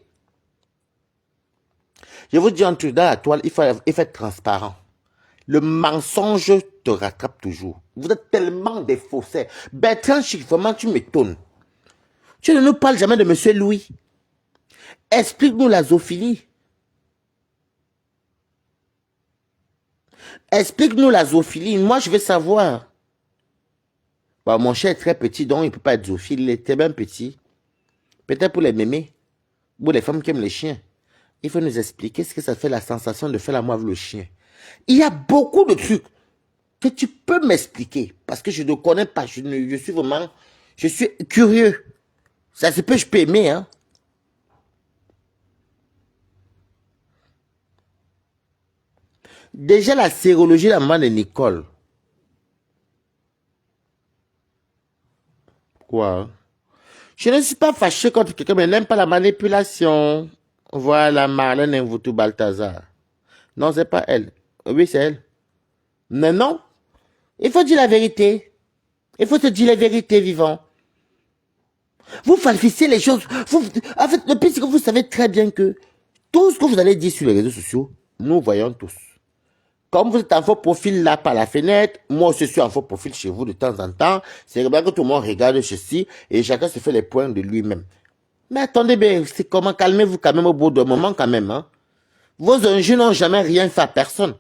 Je vous dis un truc, dans la toile, il faut être transparent. Le mensonge te rattrape toujours. Vous êtes tellement des faussaires. Bertrand Chic, vraiment, tu m'étonnes. Tu ne nous parles jamais de Monsieur Louis. Explique-nous la zoophilie. Explique-nous la zoophilie. Moi, je veux savoir. Bon, mon chien est très petit, donc il ne peut pas être zoophile. Il est tellement petit. Peut-être pour les mémés. Pour les femmes qui aiment les chiens. Il faut nous expliquer ce que ça fait la sensation de faire l'amour avec le chien. Il y a beaucoup de trucs que tu peux m'expliquer. Parce que je ne connais pas. Je suis vraiment... Je suis curieux. Ça se peut, je peux aimer, hein. Déjà la sérologie, la maman de Nicole. Quoi? Je ne suis pas fâché contre quelqu'un, mais n'aime pas la manipulation. Voilà, Marlène Mvutu Balthazar. Non, c'est pas elle. Oui, c'est elle. Mais non. Il faut dire la vérité. Il faut te dire la vérité, vivant. Vous falsifiez les choses. En fait, le pire, c'est que vous savez très bien que tout ce que vous allez dire sur les réseaux sociaux, nous voyons tous. Comme vous êtes en faux profil là par la fenêtre, moi aussi je suis en faux profil chez vous de temps en temps. C'est bien que tout le monde regarde ceci et chacun se fait les points de lui-même. Mais attendez bien, c'est comment calmez-vous quand même au bout d'un moment quand même. Hein? Vos enjeux n'ont jamais rien fait à personne.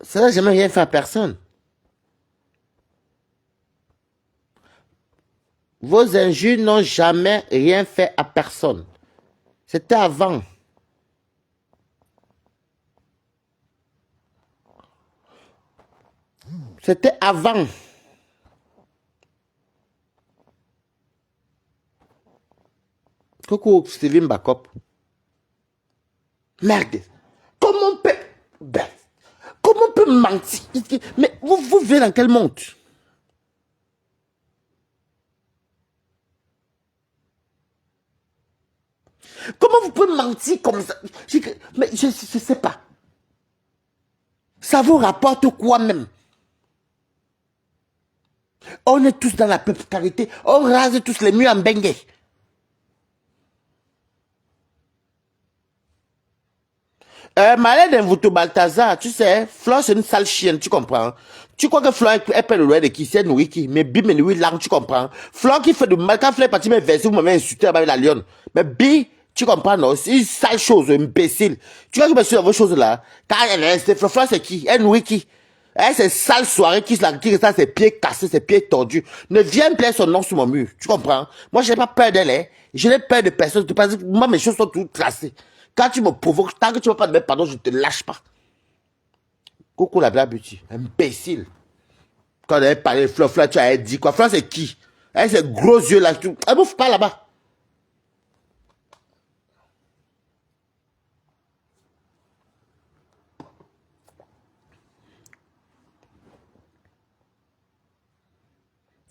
Ça n'a jamais rien fait à personne. Vos injures n'ont jamais rien fait à personne. C'était avant. C'était avant. Coucou Steven Bakop. Merde. Comment on peut... Ben, comment on peut mentir? Mais vous vivez dans quel monde? Comment vous pouvez mentir comme ça? Mais je ne sais pas. Ça vous rapporte quoi même? On est tous dans la précarité. On rase tous les murs en bengue. Malade Mvutu Balthazar, tu sais, Flore c'est une sale chienne, tu comprends? Tu crois que Flore elle peut le roi de qui? C'est nourri qui? Mais Bi me nourrit langue, tu comprends? Flore qui fait de mal, quand Flore est parti me verser, vous m'avez insulté avec la lionne. Mais Bi, tu comprends, non? C'est une sale chose, imbécile. Tu vois que je me suis dans vos choses là? Quand elle est restée, Flore c'est qui? Elle nourrit qui? Elle, c'est sale soirée qui reste à ses pieds cassés, ses pieds tordus. Ne viens plaire son nom sur mon mur. Tu comprends? Moi, je n'ai pas peur d'elle, hein. Je n'ai peur de personne. Parce que moi, mes choses sont toutes tracées. Quand tu me provoques, tant que tu ne vas pas te mettre pardon, je ne te lâche pas. Coucou la blague beauty. Imbécile. Quand elle avait parlé de Flore, tu as dit quoi? Flore, c'est qui? Elle, c'est gros yeux là. Elle bouffe pas là-bas.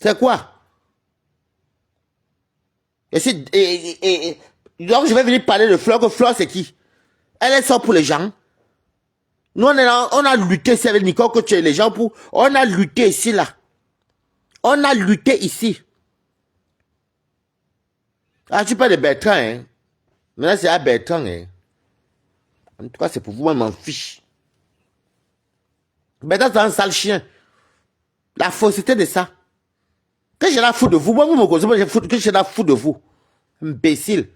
C'est quoi? Donc, je vais venir parler de Flore, que Flore, c'est qui? Elle est sort pour les gens. Nous, on a lutté ici avec Nicole, que tu es les gens pour... On a lutté ici, là. On a lutté ici. Ah, tu parles de Bertrand, hein. Maintenant, c'est à Bertrand, hein. En tout cas, c'est pour vous, moi, je m'en fiche. Bertrand, c'est un sale chien. La fausseté de ça. Que j'ai la foutre de vous, moi, vous me causez, moi, que j'ai la foutre de vous. Imbécile.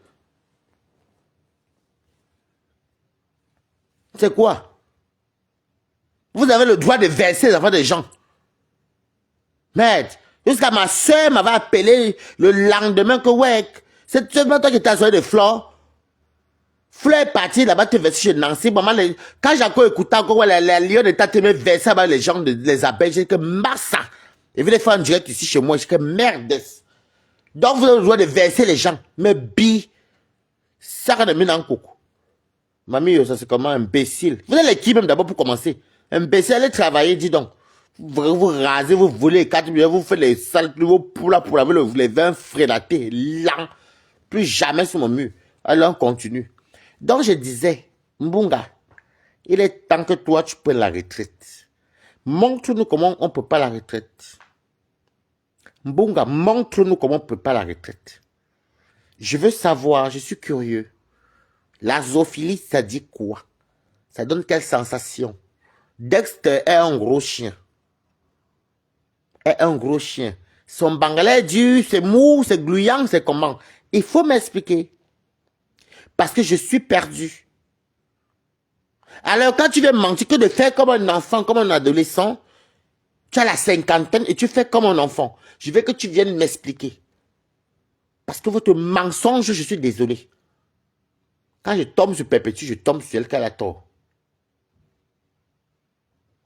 C'est quoi? Vous avez le droit de verser les enfants des gens. Merde. Jusqu'à ma soeur m'avait appelé le lendemain que, ouais, c'est seulement toi qui t'as soigné de Flore. Fleur est partie là-bas te verser chez Nancy. Maman, quand j'ai encore écouté encore, ouais, la lionne était me verser avec les gens, les abeilles, j'ai dit que massa. Et vous les faire en direct ici chez moi, j'ai dit que merde. Donc vous avez le droit de verser les gens. Mais bi, ça de mine en coucou. Mamie, ça c'est comment imbécile. Vous êtes qui même d'abord pour commencer? Imbécile, allez travailler, dis donc. Vous rasez, vous volez les 4 millions, vous faites les sales, vous pour avec les vins frélatés, lents. Plus jamais sur mon mur. Alors on continue. Donc je disais, Mbunga, il est temps que toi tu prennes la retraite. Montre-nous comment on prépare la retraite. Mbunga, montre-nous comment on prépare la retraite. Je veux savoir, je suis curieux. La zoophilie, ça dit quoi? Ça donne quelle sensation? Dexter est un gros chien. Est un gros chien. Son bangalais dit, c'est mou, c'est gluant, c'est comment? Il faut m'expliquer. Parce que je suis perdu. Alors quand tu veux mentir, que de faire comme un enfant, comme un adolescent, tu as la cinquantaine et tu fais comme un enfant. Je veux que tu viennes m'expliquer. Parce que votre mensonge, je suis désolé. Quand je tombe sur Perpétue, je tombe sur elle qu'elle a tort.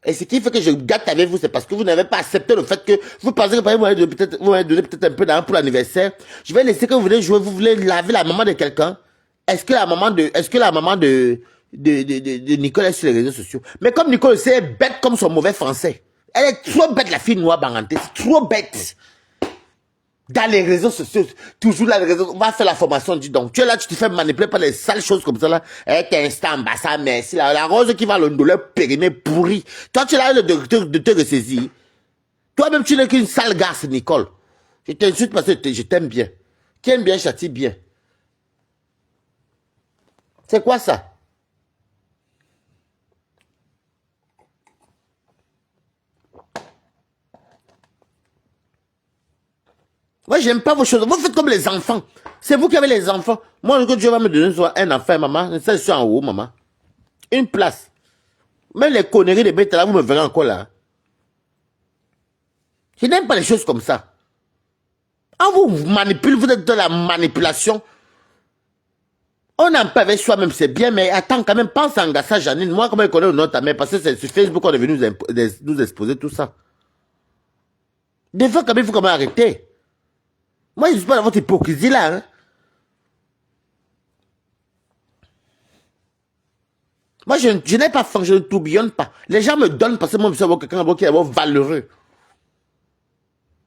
Et ce qui fait que je gâte avec vous, c'est parce que vous n'avez pas accepté le fait que vous pensez que vous m'avez donné peut-être un peu d'argent pour l'anniversaire. Je vais laisser que vous venez jouer, vous voulez laver la maman de quelqu'un. Est-ce que la maman de Nicole est sur les réseaux sociaux? Mais comme Nicole, c'est bête comme son mauvais français. Elle est trop bête, la fille noire Banganté. C'est trop bête. Dans les réseaux sociaux, toujours dans les réseaux, on va faire la formation, dis donc. Tu es là, tu te fais manipuler par les sales choses comme ça là. Avec instant, bah ça, merci. La rose qui va le douleur périmé pourri. Toi, tu es là de te ressaisir. Toi-même, tu n'es qu'une sale garce, Nicole. Je t'insulte parce que je t'aime bien. Qui aime bien, châtie bien. C'est quoi ça? Moi, j'aime pas vos choses. Vous faites comme les enfants. C'est vous qui avez les enfants. Moi, que Dieu va me donner soit un enfant, maman. Ça, je suis en haut, maman. Une place. Même les conneries de bêtes là, vous me verrez encore là. Je n'aime pas les choses comme ça. On vous manipule, vous êtes dans la manipulation. On en peut avec soi-même, c'est bien, mais attends, quand même, pense à Ngassa Janine. Moi, comment je connais le nom de ta mère? Parce que c'est sur Facebook qu'on est venu nous exposer tout ça. Des fois, quand même, il faut quand même arrêter. Moi, je ne suis pas dans votre hypocrisie là. Hein. Moi, je n'ai pas faim, je ne tourbillonne pas. Les gens me donnent parce que moi, je suis quelqu'un qui est valeureux.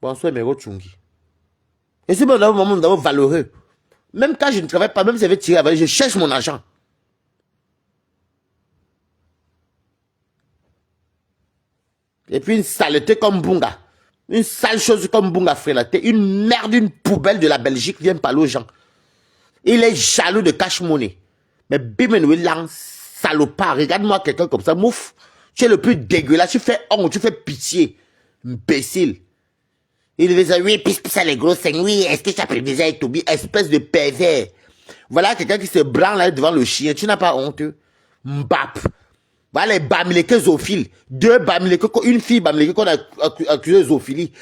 Bonsoir, Mero Tchungi. Et si moi, dans un moment, nous avons valeureux. Même quand je ne travaille pas, même si je vais tirer avec, je cherche mon argent. Et puis une saleté comme Bunga. Une sale chose comme Bunga Frélaté. Une merde, une poubelle de la Belgique vient parler aux gens. Il est jaloux de cash money. Mais Bimenoué Lang, salopard, regarde-moi quelqu'un comme ça, mouf. Tu es le plus dégueulasse, tu fais honte, tu fais pitié. Imbécile. Il devait dire, oui, puis ça les gros seins, oui, est-ce que tu as prévisé avec Toby, espèce de pervers. Voilà quelqu'un qui se branle là devant le chien, tu n'as pas honte. Mbap. Voilà les bamileke zoophiles. Deux bamileke, une fille bamileke qu'on a accusé de zoophilie.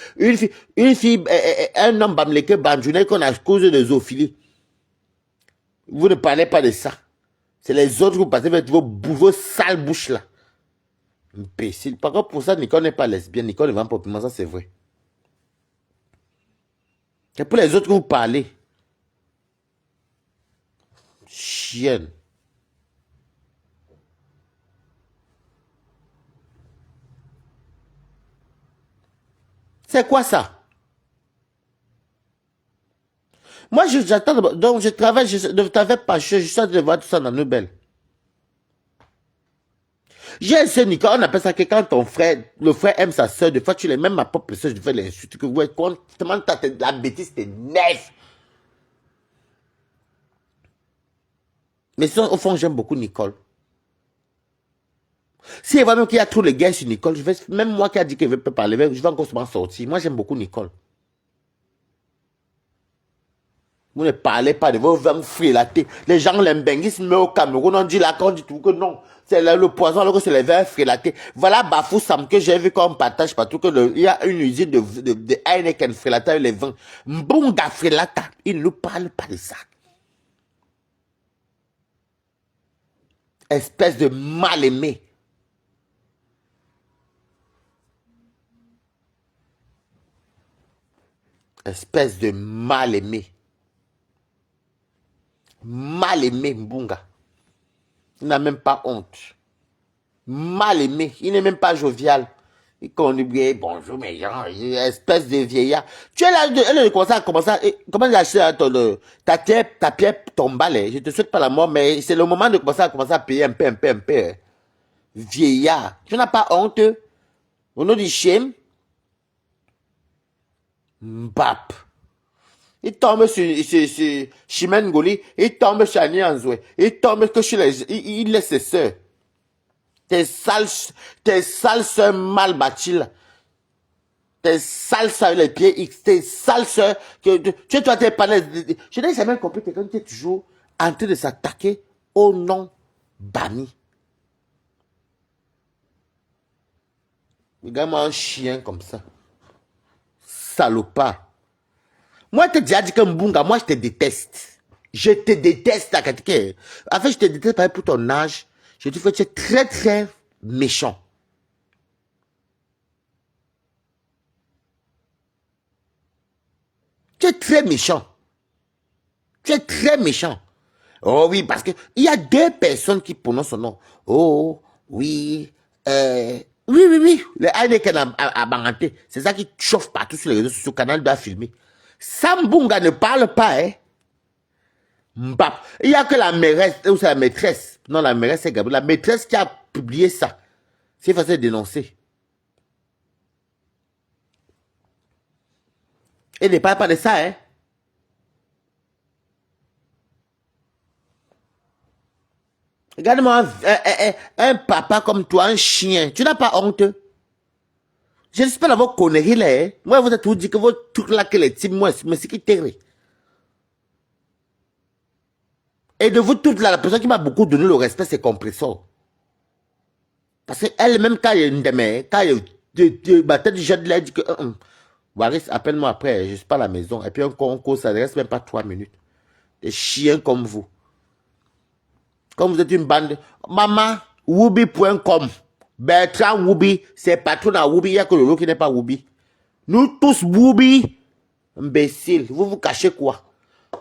Un homme bamileke banjouné qu'on a accusé de zoophilie. Vous ne parlez pas de ça. C'est les autres que vous passez avec vos sales bouches là. Imbécile. Par contre, pour ça, Nicole n'est pas lesbienne. Nicole ne vend pas pour ça, c'est vrai. C'est pour les autres que vous parlez. Chienne. C'est quoi ça? Moi, j'attends. Donc, je travaille. Je ne t'avais pas. Je suis en train de voir tout ça dans nos belles. J'ai un seul Nicole, on appelle ça que quand ton frère, le frère aime sa soeur, des fois tu l'aimes, même ma propre soeur, je fais l'insulte, que vous êtes tellement la bêtise t'énerve. Mais sinon, au fond, j'aime beaucoup Nicole. Si elle voit même qu'il y a trop de guerres sur Nicole, même moi qui a dit qu'elle ne veut pas parler, je vais encore souvent sortir. Moi, j'aime beaucoup Nicole. Vous ne parlez pas de vos vins frélatés. Les gens l'aiment bien. Ils se mettent au Cameroun, on dit là, on dit tout que non. C'est le poison, alors que c'est les vins frélatés. Voilà Bafou Sam que j'ai vu qu'on partage partout que il y a une usine de Heineken frélaté avec les vins. Mbunga frélata. Il ne parle pas de ça. Espèce de mal-aimé. Espèce de mal-aimé. Mal aimé Mbunga. Il n'a même pas honte. Mal aimé. Il n'est même pas jovial. Il connaît bonjour mes gens. Espèce de vieillard. Tu es là, elle commence à commencer. Comment j'ai acheté ta pierre tombe là. Je te souhaite pas la mort, mais c'est le moment de commencer à payer un peu. Vieillard. Tu n'as pas honte. Au nom du chien. Mbap. Il tombe sur Chimène Goli, il tombe sur Annie Anzoué, il tombe que chez il laisse ses soeurs. Tes sales soeurs mal bâties là. Tes sales soeurs les pieds X, tes sales soeurs que tu dois te parler. Je n'ai jamais compris quelqu'un qui est toujours en train de s'attaquer au nom Bami. Regarde-moi un chien comme ça. Salopard. Moi, je t'ai déjà dit que Mbunga, moi, je te déteste. Je te déteste, la catéquée. En fait, je te déteste pour ton âge. Je te fais que tu es très, très méchant. Tu es très méchant. Tu es très méchant. Oh oui, parce que il y a deux personnes qui prononcent son nom. Oh, oui, oui. Le Heineken a banganté. C'est ça qui chauffe partout sur les réseaux sociaux. Canal doit filmer. Sambunga ne parle pas, hein. Mbap. Il n'y a que la mairesse, ou c'est la maîtresse. Non, la mairesse, c'est Gabriel. La maîtresse qui a publié ça. C'est facile de dénoncer. Elle ne parle pas de ça, hein. Regarde-moi un papa comme toi, un chien. Tu n'as pas honte. Je ne sais pas la vos conneries là. Hein. Moi, vous êtes tout dit que votre truc là, que les types, moi, mais c'est qui terrible. Et de vous toutes là, la personne qui m'a beaucoup donné le respect, c'est Compressor. Parce qu'elle-même, quand il y a une demain, quand il y a ma tête du jeune, elle dit que, Waris, appelle-moi après, je ne suis pas à la maison. Et puis un concours, ça ne reste même pas 3 minutes. Des chiens comme vous. Comme vous êtes une bande. Maman, Woubi.com. Bertrand Woubi, c'est patron à Woubi. Il n'y a que Lolo qui n'est pas Woubi. Nous tous Woubi. Imbécile. Vous vous cachez quoi?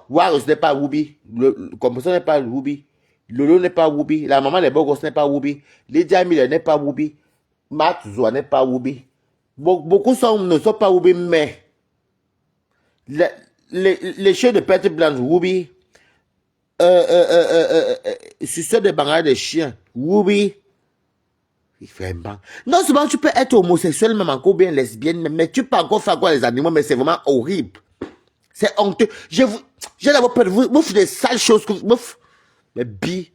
Warus n'est pas Woubi. Le compresseur n'est pas Woubi. Lolo n'est pas Woubi. La maman des Bogos n'est pas Woubi. Lydia Miller n'est pas Woubi. Matt Zoua n'est pas Woubi. Beaucoup ne sont pas Woubi, mais les chiens de perte blanche Woubi. Suceur de bangage de chiens. Woubi. Vraiment. Non seulement tu peux être homosexuel, même encore bien lesbienne, mais tu peux encore faire quoi les animaux, mais c'est vraiment horrible. C'est honteux. J'ai d'abord peur de vous. Vous faites des sales choses que vous. Les billes.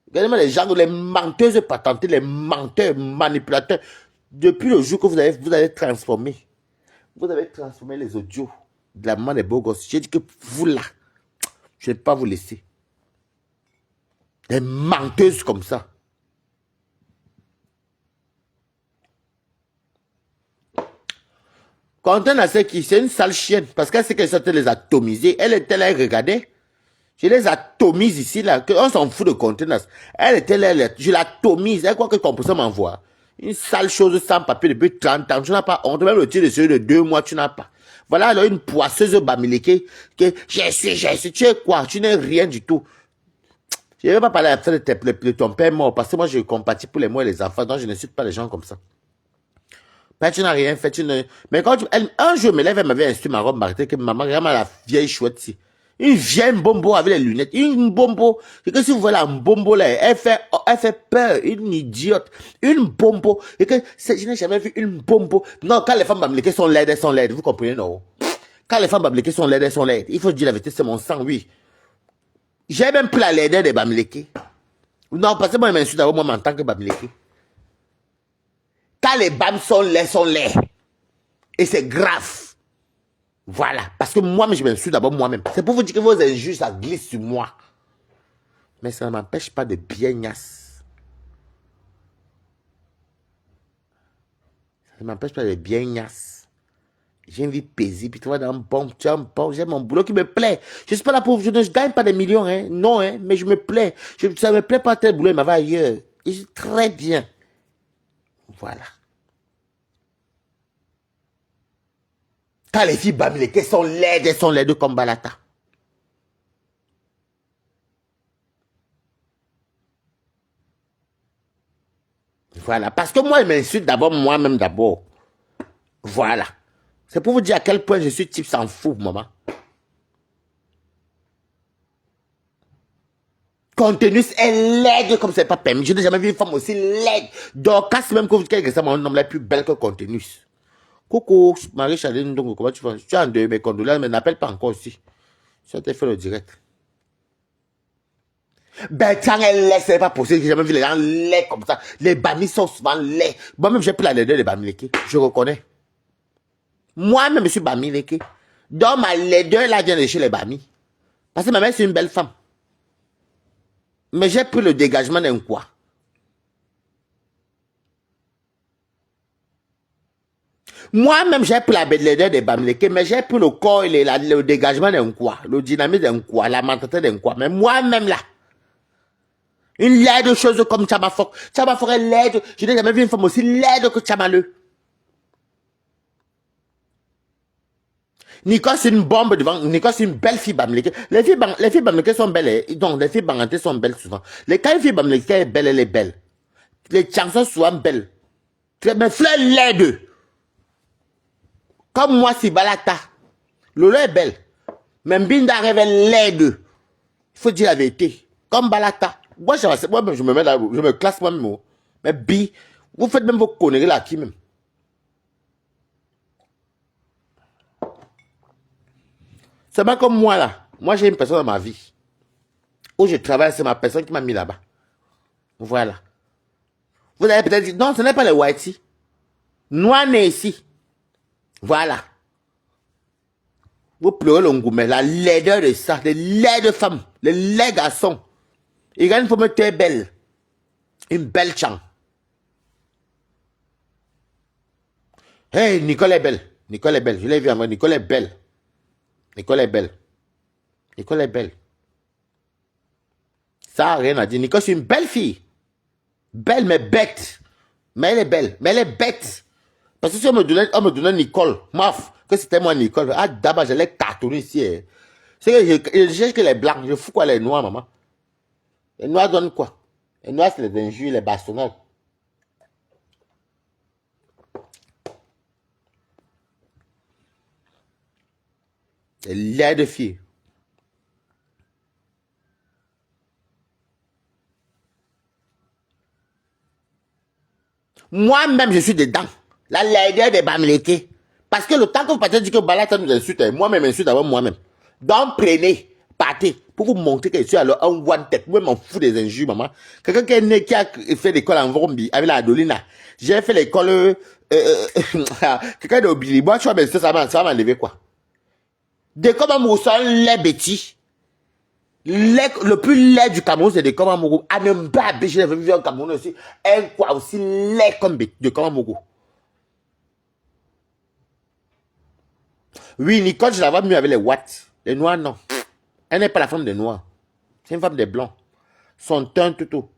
Regardez-moi les gens, les menteuses patentées, les menteurs, manipulateurs. Depuis le jour que vous avez transformé. Vous avez transformé les audios de la maman des beaux gosses. J'ai dit que vous là, je ne vais pas vous laisser. Des menteuses comme ça. Quentin a qui c'est une sale chienne. Parce qu'elle sait qu'elle sortait les atomiser. Elle était là, elle regardait. Je les atomise ici, là. On s'en fout de Quentin. Elle était là, je l'atomise. Elle croit que ton ça m'envoie. Une sale chose sans papier depuis 30 ans. Tu n'as pas honte. Même le tir de celui de 2 mois, tu n'as pas. Voilà, alors une poisseuse bamileke. Que j'ai su. Tu es quoi? Tu n'es rien du tout. Je ne vais pas parler à de ton père mort. Parce que moi, je compatis pour les morts et les enfants. Donc, je ne cite pas les gens comme ça. Ben, tu n'as rien fait, mais quand un jour, mes lèvres m'avait instruit ma robe marquée que maman, regarde la vieille chouette ici. Une vieille bombo avec les lunettes. Une bombo. Et que si vous voyez la bombo là, elle fait peur. Une idiote. Une bombo. Et que je n'ai jamais vu une bombo. Non, quand les femmes bamléquées sont laides, elles sont laides. Vous comprenez, non? Quand les femmes bamléquées sont laides, elles sont laides. Il faut dire la vérité, c'est mon sang, oui. J'ai même plus la laideur des bamléquées. Non, parce que moi, je m'insulte d'abord, moi, en tant que bamléqué. Quand les bams sont laids. Et c'est grave. Voilà. Parce que moi-même, je m'insulte d'abord moi-même. C'est pour vous dire que vos injures, ça glisse sur moi. Mais ça ne m'empêche pas de bien gnasse. Ça ne m'empêche pas de bien gnasse. J'ai une vie paisible. Tu vois, j'ai mon boulot qui me plaît. Je ne suis pas là pour... Je ne gagne pas des millions, hein. Non, hein. Mais je me plais. Ça ne me plaît pas tel boulot, il m'avait ailleurs. Et je suis très bien. Voilà. Quand les filles bamileke sont laides, elles sont laides comme Balata. Voilà. Parce que moi, je m'insulte d'abord moi-même d'abord. Voilà. C'est pour vous dire à quel point je suis type s'en fout, maman. Contenus est laide comme c'est pas permis. Je n'ai jamais vu une femme aussi laide. Donc, quand c'est même que vous dites que c'est mon homme la plus belle que Contenus. Coucou, Marie-Chaline, donc comment tu fais? Tu as en deux mes condoléances, mais n'appelle pas encore aussi. Ça t'a fait le direct. Ben, tiens, elle laisse, c'est pas possible. J'ai jamais vu les gens laids comme ça. Les bamis sont souvent laids. Moi-même, j'ai pris la laideur des bamileke. Je reconnais. Moi-même, je suis bamileke. Donc, ma laideur, là, vient de chez les bamis. Parce que ma mère, c'est une belle femme. Mais j'ai pris le dégagement d'un quoi. Moi-même, j'ai pris la laideur des bamileke, mais j'ai pris le corps et le dégagement d'un quoi. Le dynamisme d'un quoi. La mentalité d'un quoi. Mais moi-même, là, une laide chose comme Tchamafok. Tchamafok est laide. Je n'ai jamais vu une femme aussi laide que Tchamaleu. Nicole, c'est une bombe devant. Nicole, c'est une belle fille bamléké. Les filles bamléké sont belles. Donc, les filles bamléké sont belles souvent. Quand une fille bamléké est belle, elle est belle. Les chansons sont souvent belles. Mais fleur laide. Comme moi, si Balata. Lolo est belle. Mais Mbinda rêve laide. Il faut dire la vérité. Comme Balata. Moi, je me mets là, je me classe moi-même. Mais Bi, vous faites même vos conneries là, qui même. C'est pas comme moi là. Moi, j'ai une personne dans ma vie. Où je travaille, c'est ma personne qui m'a mis là-bas. Voilà. Vous allez peut-être dire, non, ce n'est pas les whitey. Noir né ici. Voilà. Vous pleurez le ngoumé, la laideur de ça, les laides femmes, les laids garçons. Il y a une femme très belle. Une belle chant. Hey, Nicole est belle. Nicole est belle. Je l'ai vu avant. Nicole est belle. Nicole est belle. Nicole est belle. Ça n'a rien à dire. Nicole, c'est une belle fille. Belle, mais bête. Mais elle est belle. Mais elle est bête. Parce que si on me donnait Nicole, maf, que c'était moi Nicole, ah d'abord, j'allais cartonner ici. Hein. C'est que je cherche que les blancs. Je fous quoi les noirs, maman? Les noirs donnent quoi? Les noirs, c'est les injures, les bastonnades. Les laits de filles. Moi-même, je suis dedans. La laideur des bamlétés. Parce que le temps que vous partez dire que Balata nous insulte, moi-même insulte avant moi-même. Donc prenez, partez, pour vous montrer que je suis alors un one-tête. Moi, je m'en fous des injures, maman. Quelqu'un qui est né, qui a fait l'école en Vrombi, avec la Dolina. J'ai fait l'école, quelqu'un de Obili. Moi, tu vois, mais ça va m'enlever quoi? Des comme amour, c'est un lait bêtis. Le plus laid du Cameroun, c'est de Kamamougou. Ah, même pas, j'ai vu un Cameroun aussi. Un quoi aussi laid comme de Kamamougou. Oui, Nicole, je la vois mieux avec les watts. Les noirs, non. Elle n'est pas la femme des noirs. C'est une femme des blancs. Son teint, tout.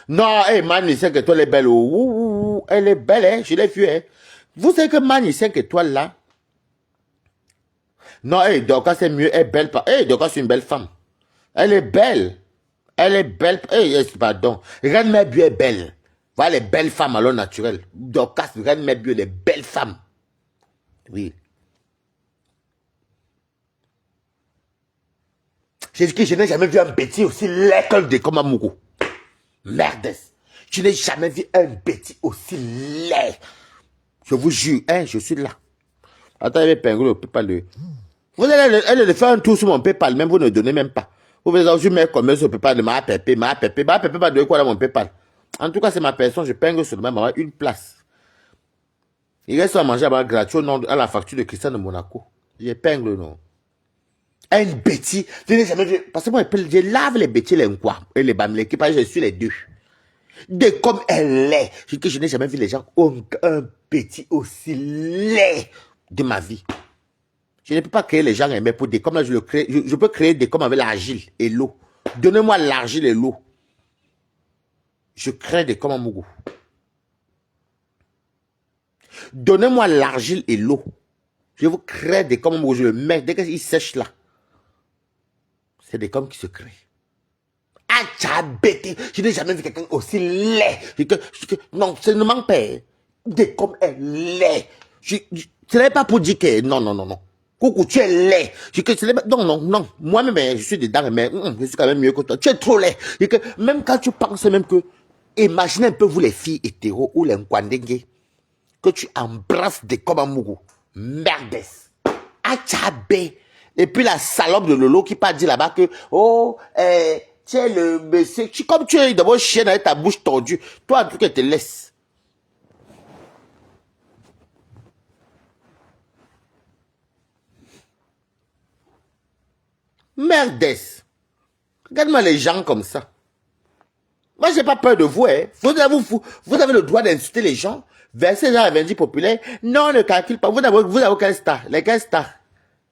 Non, hey, Mani 5 étoiles est belle. Elle est belle, hein. Je l'ai vue, hein. Vous savez que Mani 5 étoiles, là. Non, hey, Dorcas, c'est mieux. Elle est belle. Hey, Dorcas, c'est une belle femme. Elle est belle. Elle est belle. Hey, pardon. Reine Mère est belle. Voilà les belles femmes alors naturelles. Dorcas, Reine Mère les belles femmes. Oui. J'ai dit que je n'ai jamais vu un bêtis aussi laid que de Kamamougou. Merdes. Je n'ai jamais vu un bêtis aussi laid. Je vous jure, hein, je suis là. Attendez, Pingou, le PayPal. Vous allez faire un tour sur mon PayPal, même vous ne donnez même pas. Vous pouvez dire, je mets comme sur PayPal de ma pépé, ma pépé va donner quoi dans mon PayPal. En tout cas, c'est ma personne, je pingue sur le même moment une place. Il reste à manger gratuit au nom à la facture de Christian de Monaco. J'épingle, non. Un bêtis, je n'ai jamais vu. Parce que moi, je lave les bêtis, les quoi, et les bamlékis, parce que je suis les deux. De comme elle est. Je n'ai jamais vu les gens ont un bêtis aussi laid de ma vie. Je ne peux pas créer les gens aimer pour des comme là, je peux créer des comme avec l'argile et l'eau. Donnez-moi l'argile et l'eau. Je crée des comme à Mougou. Donnez-moi l'argile et l'eau. Je vous crée des comme à Mougou. Je le mets, dès qu'ils sèchent là. C'est des comme qui se créent. Ah, t'as bêté. Je n'ai jamais vu quelqu'un aussi laid. Non, ce ne manque pas. Des comme elle laid. Ce n'est pas pour dire que. Non. Coucou, tu es laid. Non. Moi-même, je suis dedans, mais je suis quand même mieux que toi. Tu es trop laid. Même quand tu penses même que. Imaginez un peu, vous les filles hétéros ou les nkwandengue, que tu embrasses des comme amoureux. Merdes. Achabé. Et puis la salope de Lolo qui part dire là-bas que, oh, tu es le monsieur, comme tu es d'abord chien avec ta bouche tordue, toi, tu te laisses. Merdes. Regarde-moi les gens comme ça. Moi, j'ai pas peur de vous, hein. Vous avez le droit d'insulter les gens. Verser dans la vendue populaire. Non, ne calcule pas. Vous avez quelle star? Les quelles stars?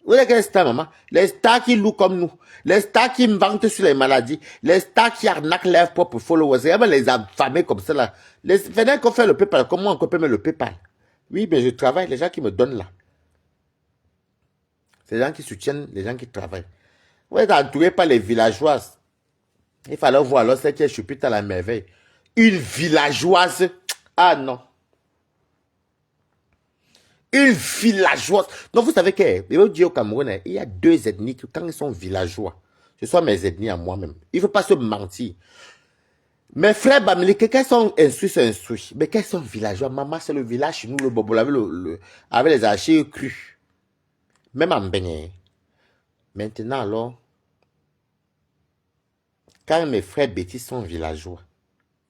Vous avez quelles stars, maman? Les stars qui louent comme nous. Les stars qui mentent sur les maladies. Les stars qui arnaquent leurs propres followers. Regardez les affamés comme ça, là. Venez qu'on fait le PayPal. Comment on peut mettre le PayPal? Oui, mais je travaille. Les gens qui me donnent là. C'est les gens qui soutiennent les gens qui travaillent. Vous êtes entouré par les villageoises. Il fallait voir alors celle qui est chupite à la merveille. Une villageoise. Ah non. Une villageoise. Donc vous savez que, je vais vous dire au Cameroun, il y a deux ethnies que quand ils sont villageois, ce sont mes ethnies à moi-même. Il ne faut pas se mentir. Mes frères Bamili, quelqu'un sont instruits, c'est instruits. Mais qu'elles sont villageois. Maman, c'est le village chez nous, le bobo, avec les archers crus. Même en Bénin. Maintenant, alors, quand mes frères bêtis sont villageois,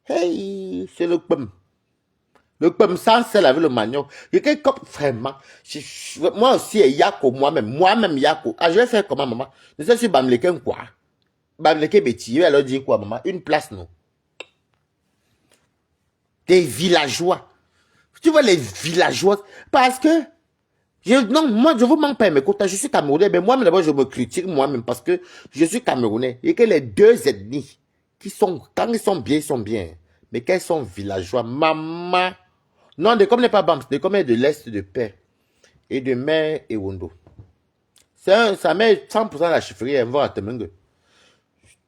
hey, c'est le pomme. Le pomme sans sel avec le manioc. Quelqu'un comme vraiment. Moi aussi, Yako, moi-même Yako. Ah, je vais faire comment, maman? Je sais si Bamileke quoi? Bamileke bêtis, elle leur dit quoi, maman? Une place, non? Des villageois. Tu vois les villageois? Parce que, non, moi, je vous manque pas mes côtés. Je suis Camerounais, mais moi-même, d'abord, je me critique moi-même parce que je suis Camerounais. Et que les deux ethnies, qui sont, quand ils sont bien, ils sont bien. Mais quand ils sont villageois, maman. Non, de comme n'est pas Bams, de comme est de l'Est de paix. Et de mer et Wondo. Ça met 100% la chifferie, elle va à Temengue.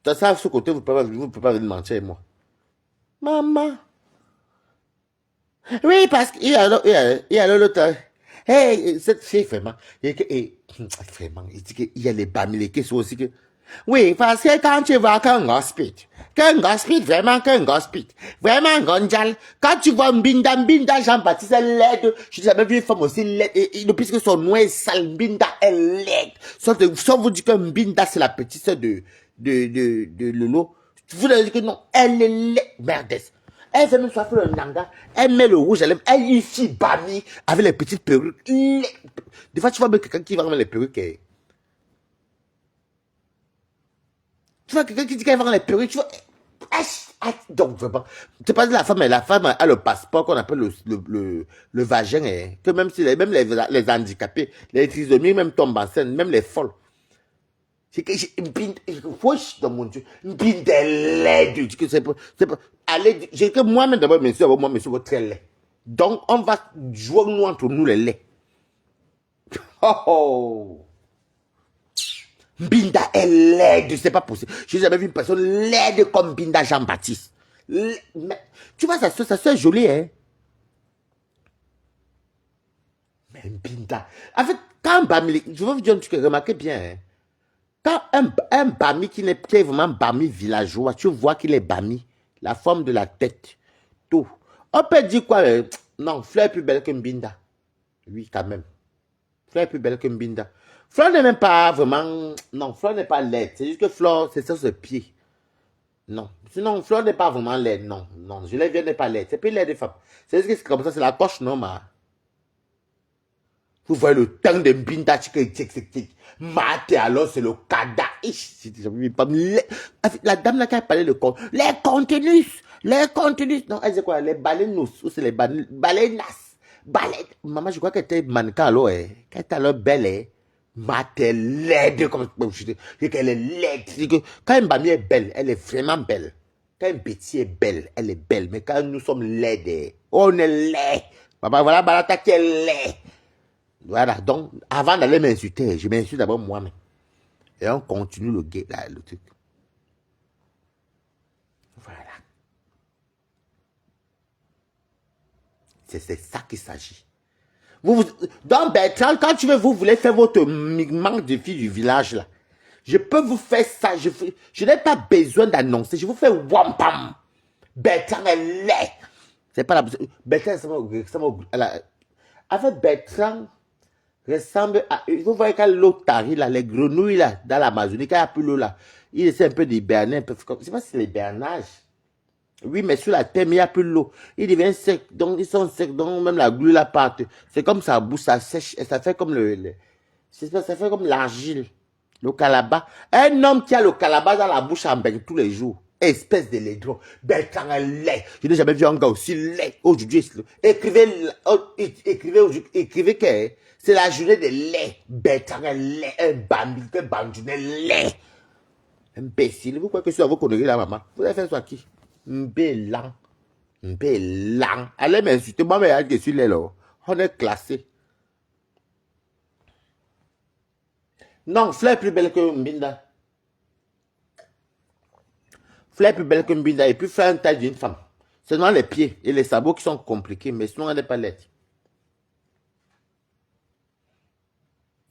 Ça, ce côté, vous ne pouvez pas venir mentir avec moi. Maman. Oui, parce qu'il y a l'autre. Hey, cette fille, vraiment. Vraiment, il dit qu'il y a les bamilés qui sont aussi que. Oui, parce que quand tu vas qu'un gospel, vraiment qu'un gospel, vraiment Gonjal, quand tu vois Mbinda, Jean-Baptiste, elle l'aide, je n'ai jamais vu une femme aussi laide, et depuis que son nom est sale, Mbinda, elle l'aide. Sauf vous dire que Mbinda, c'est la petite sœur de Lolo. Vous allez dire que non, elle est laide, merdes. Elle fait même soit faire le nanga, elle met le rouge à lèvres, elle y fit bami avec les petites perruques. Des fois, tu vois même quelqu'un qui va avec les perruques. Tu vois quelqu'un qui dit qu'elle va avec les perruques, tu vois. Donc, vraiment, c'est pas la femme a le passeport qu'on appelle le vagin, que même si même les handicapés, les trisomiques, même tombent enceintes, même les folles. C'est que j'ai une binde, dans mon Dieu, une binde de lait, c'est pas, allez, j'ai que moi-même d'abord, monsieur, votre très laid. Donc, on va jouer nous entre nous les laits. Oh, oh. Binda est laide, c'est pas possible. J'ai jamais vu une personne laide comme Binda Jean-Baptiste. Tu vois, ça c'est joli, hein. Mais Binda, en fait, quand Bami, je veux vous dire un truc, remarquez bien, hein. Quand un Bami qui est vraiment Bami villageois, tu vois qu'il est Bami, la forme de la tête, tout. On peut dire quoi? Non, Fleur est plus belle que Mbinda. Oui, quand même. Fleur est plus belle que Mbinda. Fleur n'est même pas vraiment... Non, Fleur n'est pas laide. C'est juste que Fleur, c'est sur ce pied. Non. Sinon, Fleur n'est pas vraiment laide. Non, non. Je l'ai vu, elle n'est pas laide. C'est plus laide des femmes. C'est juste que c'est comme ça, c'est la coche, non, ma. Vous voyez le temps de Mbinda, Mate, alors c'est le cada. La dame là qui a parlé de les contenus. Non, elle dit quoi? Les baleinos. Ou c'est les baleinas. Maman, je crois qu'elle était mannequin alors. Qu'elle était alors belle. Mate est laide. Qu'elle est laide. Quand une mamie est belle, elle est vraiment belle. Quand une Betty est belle, elle est belle. Mais quand nous sommes laides, on est laid. Maman, voilà, Balata qui est laid. Voilà, donc, avant d'aller m'insulter, je m'insulte d'abord moi-même. Et on continue le truc. Voilà. C'est ça qu'il s'agit. Donc, Bertrand, quand vous voulez faire votre manque de filles du village, là, je peux vous faire ça. Je n'ai pas besoin d'annoncer. Je vous fais wampam. Bertrand est laid. C'est pas la... Bertrand, en fait, Bertrand ressemble à... Vous voyez quand l'eau tarie, là, les grenouilles, là, dans l'Amazonie, quand il n'y a plus l'eau, là, il essaie un peu d'hiberner, un peu... Je ne sais pas si c'est l'hibernage. Oui, mais sur la terre, il n'y a plus l'eau. Il devient sec, donc ils sont secs, donc même la glu, la part. C'est comme ça bouge, ça sèche, et ça fait comme ça fait comme l'argile. Le calabat. Un homme qui a le calabat dans la bouche en bec tous les jours. Espèce de laidron. Bertrand est laid. Je n'ai jamais vu un gars aussi laid. Aujourd'hui, écrivez que c'est la journée de lait. Bertrand est laid. Un bandit laid. Imbécile. Vous croyez que je suis à vos conneries là, maman? Vous avez fait ça à qui? Mbélan. Allez m'insulter. Moi, mais je suis laid là. On est classé. Non, Fleur est plus belle que Mbinda. Fleur est plus belle que Mbinda. Et puis Fleur a une taille d'une femme. C'est dans les pieds et les sabots qui sont compliqués, mais sinon elle n'est pas laide.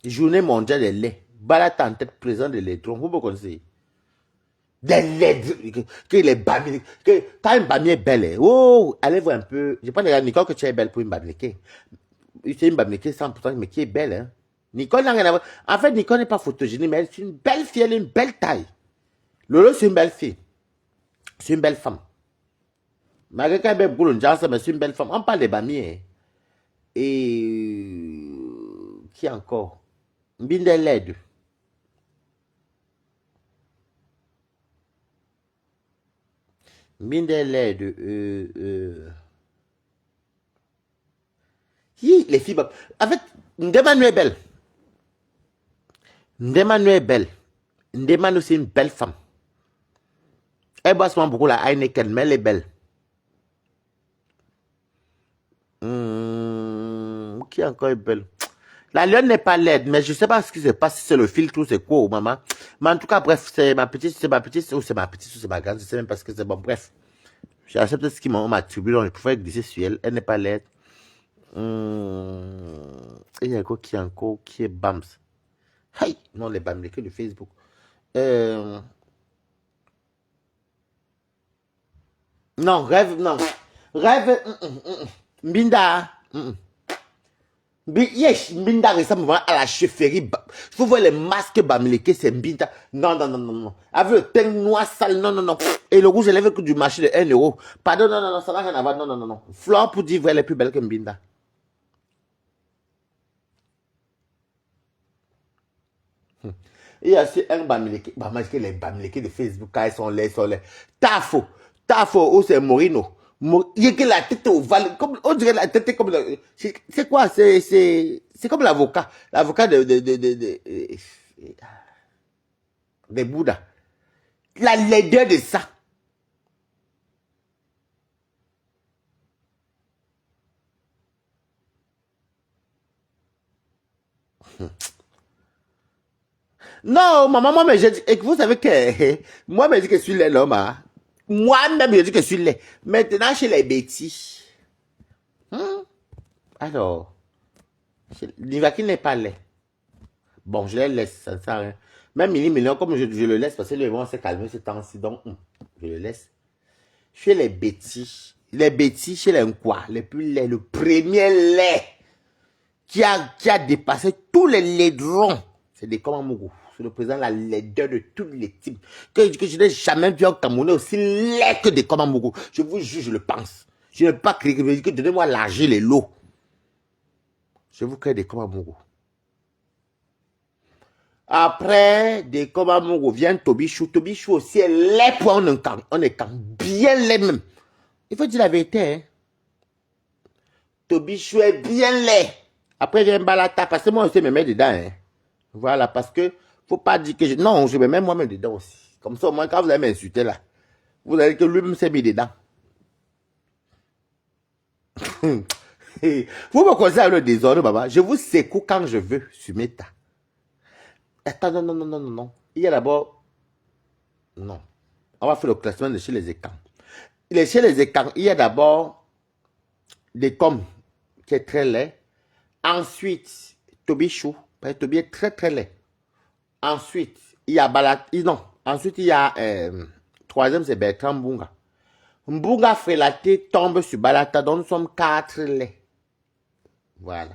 Journée mondiale des laits. Balata en tête présent de l'électron. Vous me connaissez? Des laits. Que les bamiers. Quand une bamier est belle, oh, allez voir un peu. Je pense que Nicole que tu es belle pour une bamier. C'est une bamier 100%, mais qui est belle. Hein? Nicole n'a rien à voir. En fait, Nicole n'est pas photogénique, mais elle est une belle fille, elle a une belle taille. Lolo, c'est une belle fille. C'est une belle femme. Malgré qu'elle est belle, mais c'est une belle femme. On parle des bamiers. Et. Qui encore? Mbinde laide. Mbinde laide. Les filles. En fait, Ndemanu est belle. Ndemanu est belle. Ndemanu, c'est une belle femme. Elle boit souvent beaucoup la Heineken, mais elle est belle. Qui encore est belle? La lionne n'est pas laide, mais je ne sais pas ce qui se passe, si c'est le filtre ou c'est quoi, maman. Mais en tout cas, bref, c'est ma petite, ou c'est ma petite, ou c'est ma grande, je ne sais même pas ce que c'est. Bon, bref. J'accepte ce qu'ils m'ont attribué, donc je préfère glisser sur elle. Elle n'est pas laide. Il y a quoi qui est encore, qui est Bams. Hey! Non, les Bams, que de Facebook. Non, rêve, non. Rêve, Mbinda. Yes, Mbinda ressemble à la chefferie. Vous voyez les masques Bamileke, c'est Mbinda. Non, non, non, non, non. Avec le teint noir sale, non, non, non. Et le rouge, elle avait que du marché de 1 euro. Pardon, non, non, non, ça n'a rien à voir. Non, non, non, non. Flore pour dire, elle est plus belle que Mbinda. Il y a aussi un Bamileke. Bamileke, les Bamileke de Facebook, quand ils sont là, Tafo. Tafo, ou c'est Morino. Il y a que la tête ovale, comme, on dirait la tête comme, c'est quoi, c'est comme l'avocat des Bouddha. La laideur de ça. Non, maman, moi, mais et vous savez que, moi, je dis que je suis l'homme, hein. Moi-même, je dis que je suis laid. Maintenant, chez les bêtis. Alors, Nivaki n'est pas laid. Bon, je les laisse, ça ne sert à rien. Même Mini Million, comme je le laisse, parce que le vent s'est calmé ce temps-ci, donc je le laisse. Chez les bêtis, chez les quoi, les plus laids, le premier lait qui a dépassé tous les laidrons, c'est des Komamougou. C'est le président de la laideur de tous les types. Que je n'ai jamais vu un Camerounais aussi laid que des Komamougou. Je vous jure, je le pense. Je n'ai pas créé que donnez-moi l'argent, les lots. Je vous crée des Komamougou. Après, des Komamougou vient Tobichou. Tobichou aussi est laid pour on est quand bien laid même. Il faut dire la vérité, hein. Tobichou est bien laid. Après, vient Balata, parce que moi aussi, je me mets dedans, hein. Voilà, parce que, faut pas dire que non, je me mets moi-même dedans aussi. Comme ça, au moins, quand vous allez m'insulter là, vous allez que lui-même s'est mis dedans. Vous me connaissez avec le désordre, maman. Je vous secoue quand je veux, sur Meta. Attends, non, non, non, non, non, non. Il y a d'abord... Non. On va faire le classement de chez les écrans. Chez les écrans, il y a d'abord des coms qui est très laid. Ensuite, Toby Chou. Toby est très, très laid. Ensuite, il y a Balat... Non. Ensuite, il y a... troisième, c'est Bertrand Mbunga. Mbunga Frelaté tombe sur Balata, donc nous sommes 4 laits. Voilà.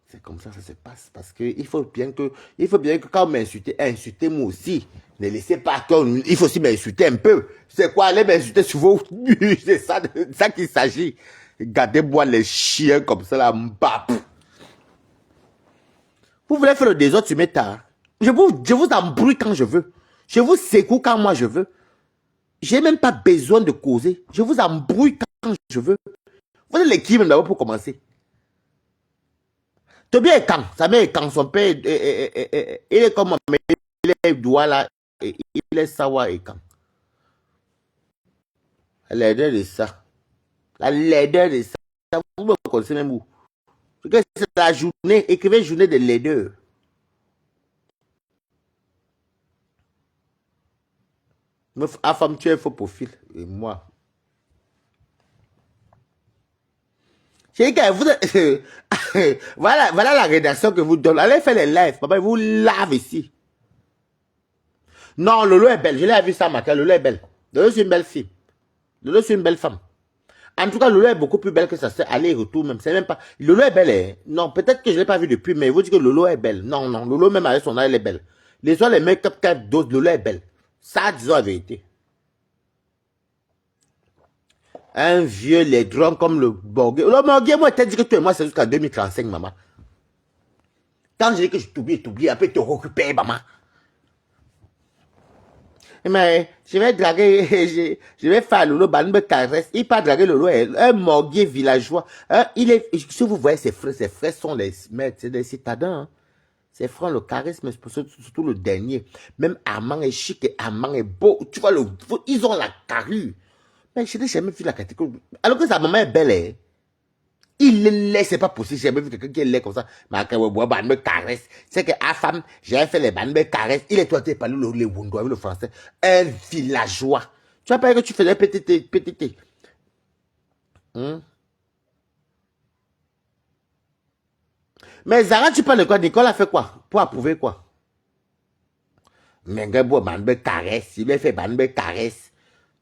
C'est comme ça que ça se passe. Parce que il faut bien que quand vous m'insultez, insultez-moi aussi. Ne laissez pas il faut aussi m'insulter un peu. C'est quoi aller m'insulter sur vos... C'est ça qu'il s'agit. Gardez-moi les chiens comme ça là, mbap. Vous voulez faire le désordre sur mes tas. Je vous embrouille quand je veux. Je vous secoue quand moi je veux. J'ai même pas besoin de causer. Je vous embrouille quand je veux. Vous êtes l'équipe d'abord pour commencer. Toby est quand? Sa mère est quand? Son père, il est comme il est doigt là, il est savoir et quand? La laideur de ça. La laideur de ça. Vous me connaissez même où? C'est la journée, écrivez journée de laideur. À femme, tu as un faux profil. Et moi. J'ai dit que vous... voilà la rédaction que vous donne. Allez faire les lives. Papa, vous lave ici. Non, Lolo est belle. Je l'ai vu ça, matin. Lolo est belle. Lolo, c'est une belle fille. Lolo, c'est une belle femme. En tout cas, Lolo est beaucoup plus belle que ça. C'est aller-retour même. C'est même pas... Lolo est belle. Hein? Non, peut-être que je ne l'ai pas vue depuis, mais vous dites que Lolo est belle. Non, non. Lolo, même avec son âge, elle est belle. Les autres, les make-up qu'elle dose, Lolo est belle. Ça, disons la vérité. Un vieux laidron comme le Borgé. Le Borgé, moi, t'as dit que toi et moi, c'est jusqu'à 2035, maman. Quand je dis que je t'oublie, après te récupérer, maman. Mais je vais draguer, je vais faire Lolo, me caresse. Il pas draguer Lolo, un morguier villageois. Si vous voyez ses frères sont les maîtres, c'est des citadins. Hein. Ses frères le charisme, surtout le dernier. Même Armand est chic et Armand est beau. Tu vois, ils ont la carrure. Mais je n'ai jamais vu la catégorie. Alors que sa maman est belle, hein. Il le laisse, c'est pas possible. J'ai jamais vu quelqu'un qui est laid comme ça. Mais quand me caresse. C'est que à femme, j'ai fait les bandes me caresse. Il est toi, tu parles le Wundois, le français. Un villageois. Tu vas pas dire que tu faisais PTT. Mais Zara, tu parles de quoi? Nicole a fait quoi? Pour approuver quoi? Mais gars, bande me caresse. Il m'a fait bande me caresse.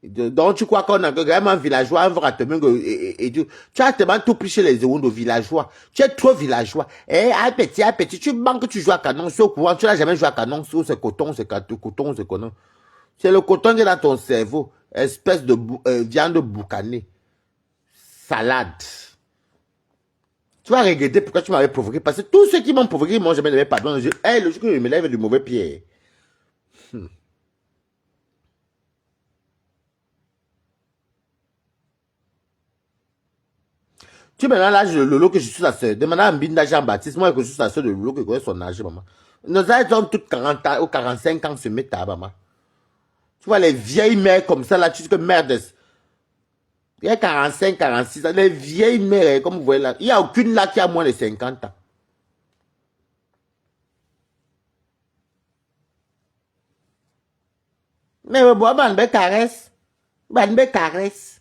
Donc, tu crois qu'on a vraiment un villageois, un vrai et tu as tellement tout pris chez les de villageois. Tu es trop villageois. Et un petit, tu manques, tu joues à canon, c'est au courant, tu n'as jamais joué à canon, c'est coton, c'est coton, c'est coton. C'est le coton qui est dans ton cerveau. Espèce de viande boucanée. Salade. Tu vas regretter pourquoi tu m'avais provoqué. Parce que tous ceux qui m'ont provoqué, moi, je ne me pardon. Le jour que je me lève du mauvais pied. Tu me l'âge de Lolo que je suis sa soeur. Demande à Mbinda Jean-Baptiste, moi que je suis sa soeur de Lolo que connaît son âge, maman. Nos âges ont toutes 40 ans ou 45 ans se mettent à maman. Tu vois les vieilles mères comme ça, là, tu dis que merde. Il y a 45, 46 ans, les vieilles mères, comme vous voyez là. Il n'y a aucune là qui a moins de 50 ans. Mais bon, ben caresse. Ben caresse.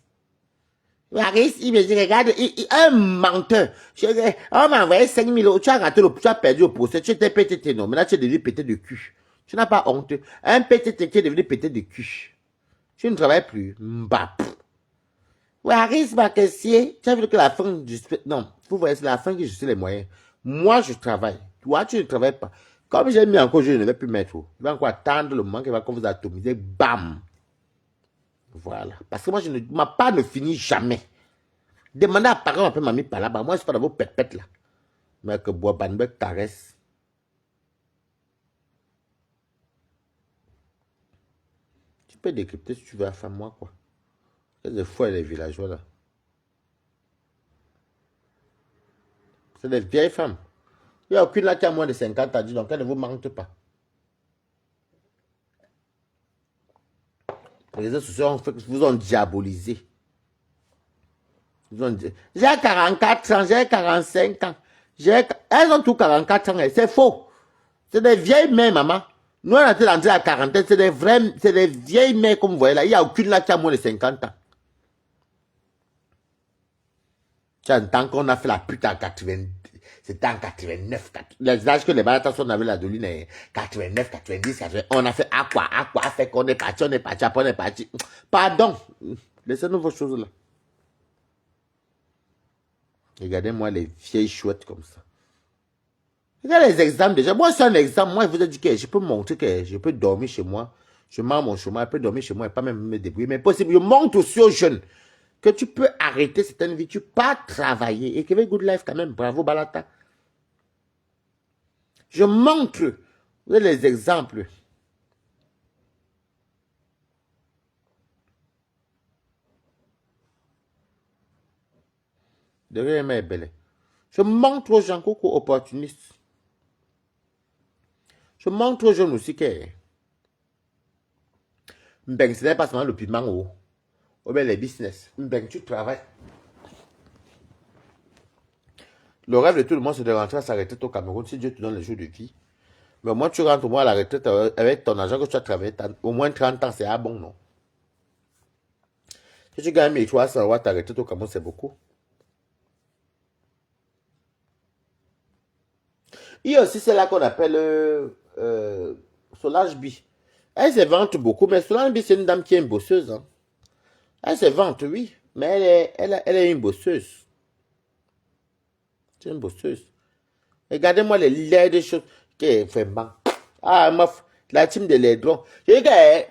Il me dit, regarde, un menteur. On m'a envoyé 5 000 euros. Tu as raté tu as perdu au procès. Tu étais pété, non. Maintenant, tu es devenu pété de cul. Tu n'as pas honte. Un pété qui est devenu pété de cul. Tu ne travailles plus. Mbap. Waris Bakessier, tu as vu que la fin du... Non, vous voyez, c'est la fin qui justifie les moyens. Moi, je travaille. Toi, tu ne travailles pas. Comme j'ai mis encore, je ne vais plus mettre. Il va encore attendre le moment qu'il va vous atomiser. Bam. Voilà. Parce que moi, ma part ne finit jamais. Demandez à parents un peu mamie par là-bas. Moi, je suis pas dans vos pètes là. Mais que Boaban me caresse. Tu peux décrypter si tu veux à faire moi, quoi. C'est des fois les villageois là. C'est des vieilles femmes. Il n'y a aucune là qui a moins de 50 ans, donc elle ne vous manque pas. Les réseaux sociaux vous ont diabolisé. J'ai 44 ans, j'ai 45 ans. Elles ont tous 44 ans, c'est faux. C'est des vieilles mères, maman. Nous, on était rentrés à 40 ans, c'est des vieilles mères, comme vous voyez là. Il n'y a aucune là qui a moins de 50 ans. Tu entends qu'on a fait la pute en 80, c'était en 89, les âges que les balatas on avait la doline, 89, 90, 80, on a fait à quoi, fait qu'on est parti, après on est parti. Pardon, laissez-nous vos choses là. Regardez-moi les vieilles chouettes comme ça. Regardez les exemples déjà. Moi, c'est un exemple. Moi, je vous ai dit que je peux montrer que je peux dormir chez moi. Je mange mon chemin, je peux dormir chez moi et pas même me débrouiller. Mais possible, je montre aussi aux jeunes que tu peux arrêter certaines vies, tu peux pas travailler. Et que good life quand même. Bravo, Balata. Je montre. Vous avez les exemples. De rien, mais belle. Je montre aux gens qui sont opportunistes. Je montre aux jeunes aussi que ce n'est pas seulement le piment ou bien les business. Tu travailles. Le rêve de tout le monde, c'est de rentrer à sa retraite au Cameroun si Dieu te donne les jours de vie. Mais moi, tu rentres au moins à la retraite avec ton argent que tu as travaillé au moins 30 ans, c'est bon, non? Si tu gagnes 1300 euros, t'arrêter au Cameroun, c'est beaucoup. Il y a aussi celle-là qu'on appelle Solange B. Elle se vante beaucoup, mais Solange B, c'est une dame qui est une bosseuse. Hein. Elle se vante, oui, mais elle est une bosseuse. C'est une bosseuse. Regardez-moi les laits de choses. Vraiment. Ah, la team de laidrons.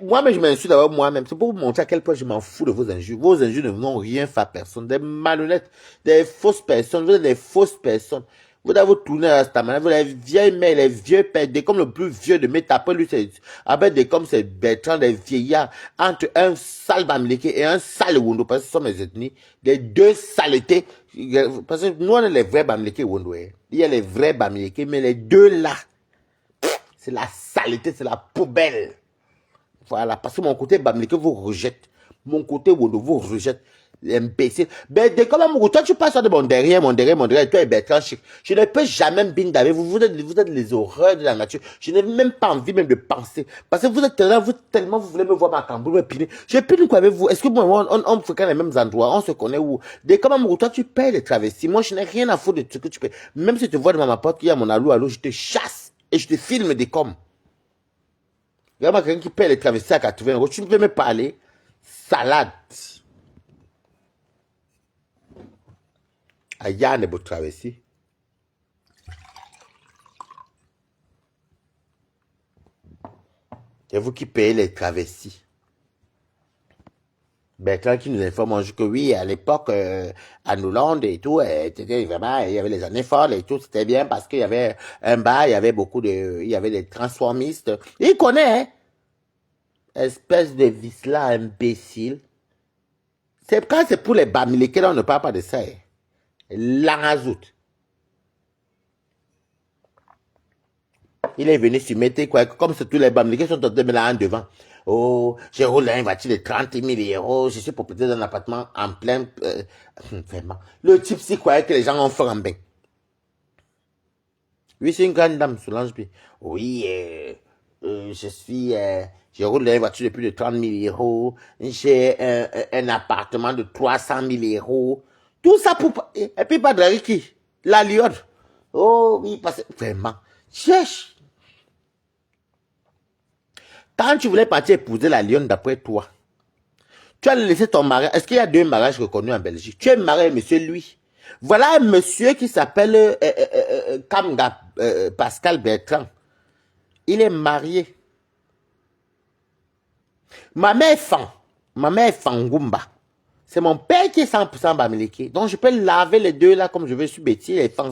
Moi-même, je m'insulte d'abord moi-même. C'est pour vous montrer à quel point je m'en fous de vos injures. Vos injures ne vont rien faire à personne. Des malhonnêtes, des fausses personnes. Vous êtes des fausses personnes. Vous devez vous tourner à cette manière. Vous les vieilles mères, les vieux pères, des comme le plus vieux de mes tapés, lui, c'est, avec des comme c'est Bertrand, des vieillards, entre un sale Bamileke et un sale Wondo, parce que ce sont mes ethnies, des deux saletés, parce que nous, on est les vrais Bamileke Wondo, hein. Il y a les vrais Bamileke, mais les deux là, c'est la saleté, c'est la poubelle. Voilà, parce que mon côté Bamileke vous rejette, mon côté Wondo vous rejette. Imbécile. Ben, dès quand même, toi, tu passes de mon derrière, toi et Bertrand Chic. Je ne peux jamais me binder avec vous. Vous êtes les horreurs de la nature. Je n'ai même pas envie même de penser. Parce que vous êtes tellement, vous voulez me voir ma camboule, me piner. Je pine quoi avec vous? Est-ce que moi, on fréquente les mêmes endroits? On se connaît où? Dès quand même, toi, tu payes les travestis. Moi, je n'ai rien à foutre de ce que tu payes. Même si tu vois devant ma porte qu'il y a mon allô, je te chasse et je te filme des coms. Regarde-moi quelqu'un qui paye les travestis à 80 euros. Tu ne peux me parler? Salade. Aya ne beau travesti. C'est vous qui payez les travestis. Bertrand qui nous informe que oui, à l'époque, à Hollande et tout, c'était vraiment, il y avait les années folles et tout, c'était bien parce qu'il y avait un bar, il y avait il y avait des transformistes. Il connaît, hein? Espèce de vice-là, imbécile. Quand c'est pour les Bamileke, on ne parle pas de ça, hein. L'Angazout. Il est venu se mettre quoi, comme c'est tous les Bamileke sont tombés là en devant. Oh, j'ai roulé une voiture de 30 000 euros, je suis propriétaire d'un appartement en plein... vraiment. Le type, c'est quoi que les gens ont fait en bain. Oui, c'est une grande dame, Solange B. Oui, je roule une voiture de plus de 30 000 euros, j'ai un appartement de 300 000 euros. Tout ça pour... Et puis, pas de qui? La lionne. Oh, oui, parce que... Vraiment. Cherche. Quand tu voulais partir épouser la lionne d'après toi, tu as laissé ton mariage. Est-ce qu'il y a deux mariages reconnus en Belgique? Tu es marié, monsieur, lui. Voilà un monsieur qui s'appelle Kamga Pascal Bertrand. Il est marié. Ma mère est fan. Ma mère est Fangumba. C'est mon père qui est 100% Bamileke. Donc, je peux laver les deux là comme je veux. Je suis Betty, les fans.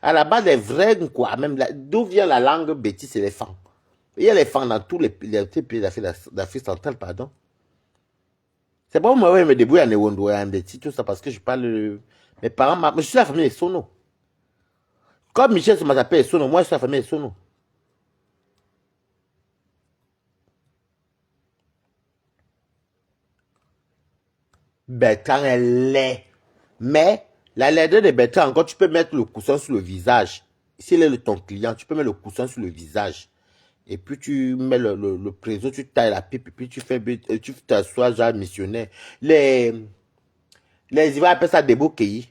À la base, les vrais, quoi. Même d'où vient la langue Betty, c'est les fans. Il y a les fans dans tous les pays d'Afrique centrale, pardon. C'est pas moi, je me débrouille en Ewondo, en Betty, tout ça, parce que je parle. Mes parents, je suis la famille des Sono. Comme Michel se m'appelle Sono, moi, je suis la famille des Sono. Bertrand est laid. Mais la laideur de Bertrand, encore, tu peux mettre le coussin sur le visage. S'il est ton client, tu peux mettre le coussin sur le visage. Et puis tu mets le préso, tu tailles la pipe, et puis tu t'assois genre missionnaire. Les Ivoiriens appellent ça des bouquets.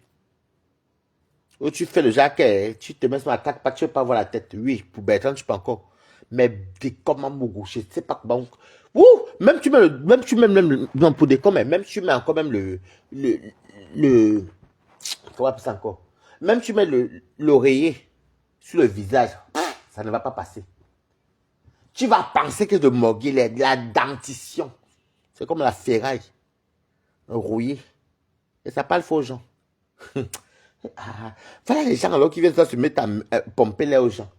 Où tu fais le jaquet, tu te mets sur la quatre pattes, tu ne peux pas voir la tête. Oui, pour Bertrand, tu peux encore. Mais des comment Mougou, je ne sais pas comment. Ouh, même tu mets non, pour des comment, même tu mets encore même le, comment appeler ça encore? Même tu mets l'oreiller sur le visage, ça ne va pas passer. Tu vas penser que de moguer la dentition. C'est comme la ferraille rouillée. Et ça parle faux aux gens. Ah, voilà les gens alors qui viennent se mettre à pomper les aux gens.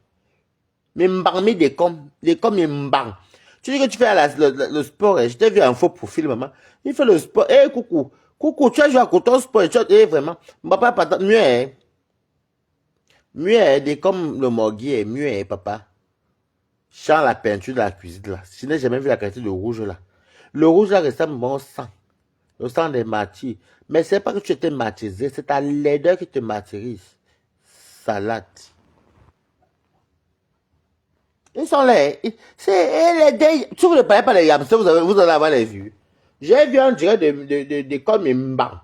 Mais m'barmer des coms ils m'barment. Tu dis que tu fais le sport, je t'ai vu un faux profil, maman. Il fait le sport, coucou, coucou, tu as joué à côté au sport, vraiment, papa, papa, mieux, hein. Mieux, hein, comme le morguier, mieux, hein, papa. Chant la peinture de la cuisine, là. Je n'ai jamais vu la qualité de rouge, là. Le rouge, là, ressemble à mon sang. Le sang des martyrs. Mais c'est pas que tu étais martyrisé, c'est ta laideur qui te martyrise. Salade. Ils sont là. C'est les deux. Si vous ne parlez pas les hamsters, vous allez avoir les vues. J'ai vu un direct d'école, mais bang.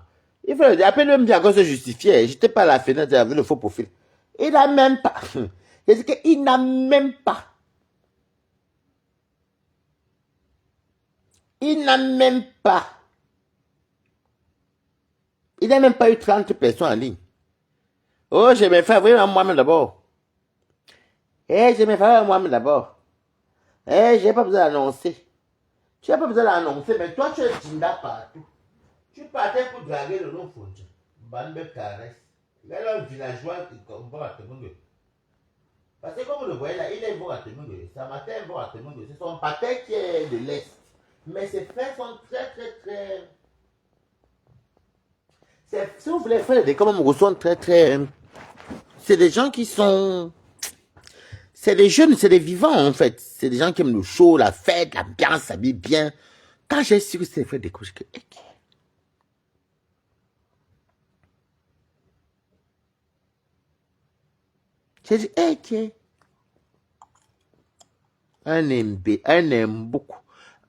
Il faut le dire. Après, lui me dit encore se justifier. J'étais pas à la fenêtre, j'avais le faux profil. Il n'a même pas. Il dit qu'il n'a même pas. Il n'a même pas. Il n'a même pas eu 30 personnes en ligne. Oh, je vais faire vraiment moi-même d'abord. Je vais faire moi-même d'abord. J'ai pas besoin d'annoncer. Tu n'as pas besoin d'annoncer, mais toi, tu es Tinda partout. Tu partais pour draguer le nom Fonja. Bande de caresses. Il y a un villageois qui va à Temungue. Parce que comme vous le voyez là, il est bon à Temungue. Sa matin est bon à Temungue. C'est son patin qui est de l'Est. Mais ses frères sont très, très, très. Si vous voulez faire des comme on sont très, très. C'est des gens qui sont. C'est des jeunes, c'est des vivants en fait. C'est des gens qui aiment le show, la fête, l'ambiance, s'habiller bien. Quand j'ai su que c'était des frères des couches, j'ai dit, tiens, un MB, un aime beaucoup.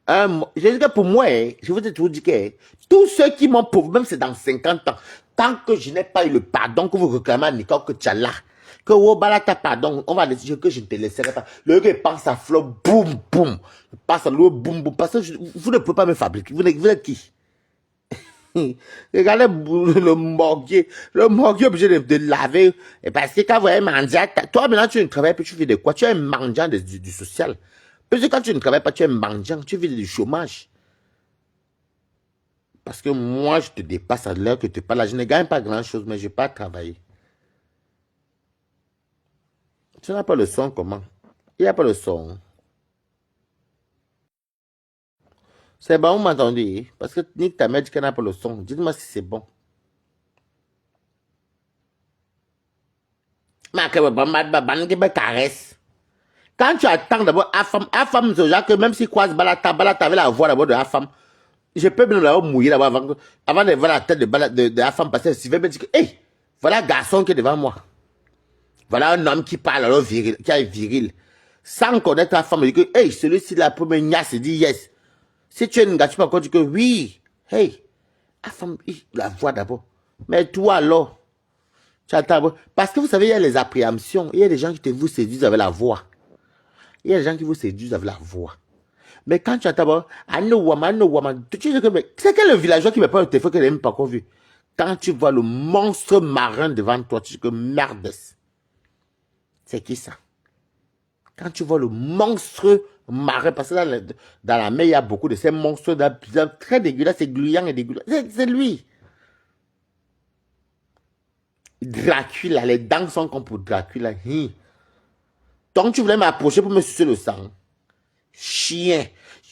Je dis que pour moi, je vous ai toujours dit que tous ceux qui m'ont pauvre, même c'est dans 50 ans, tant que je n'ai pas eu le pardon que vous réclamez à Nicole que tu as là, que Wobala t'a pardon, on va dire que je ne te laisserai pas. Le gars pense à flot, boum, boum. Passe à l'eau, boum, boum. Parce que vous ne pouvez pas me fabriquer. Vous êtes qui? Regardez le morguier est obligé de laver. Et parce que quand vous êtes mendiant, toi maintenant tu ne travailles plus, tu fais de quoi? Tu es un mendiant du social. Parce que quand tu ne travailles pas, tu es un mendiant, tu vis du chômage. Parce que moi, je te dépasse à l'heure que tu parles. Je ne gagne pas grand-chose, mais je n'ai pas travaillé. Tu n'as pas le son, comment? Il n'y a pas le son. C'est bon, vous m'entendez? Parce que Nick t'a dit qu'elle n'a pas le son. Dites-moi si c'est bon. Mais que caresse. Quand tu attends d'abord Afam, c'est genre que même si croise Balata avait la voix d'abord de Afam, je peux bien l'avoir mouillé d'abord avant de voir la tête de Afam passer. Si je vais me dire que, hey, voilà un garçon qui est devant moi. Voilà un homme qui parle alors viril, qui est viril. Sans connaître Afam, il dit que, hey, celui-ci la première niasse, il dit yes. Si tu es une gars, tu peux encore dire que oui. Hey, Afam, la voix d'abord. Mais toi alors, tu attends. Parce que vous savez, il y a les appréhensions. Il y a des gens qui vous séduisent avec la voix. Il y a des gens qui vous séduisent avec la voix. Mais quand tu attends, tu sais que c'est quel le villageois qui me parle au téléphone que je n'ai même pas encore vu. Quand tu vois le monstre marin devant toi, tu sais que merde. C'est qui ça? Quand tu vois le monstre marin, parce que dans la mer, il y a beaucoup de ces monstres très dégueulasses, c'est gluant et dégueulasse. C'est lui. Dracula, les dents sont comme pour Dracula. Donc tu voulais m'approcher pour me sucer le sang. Chien.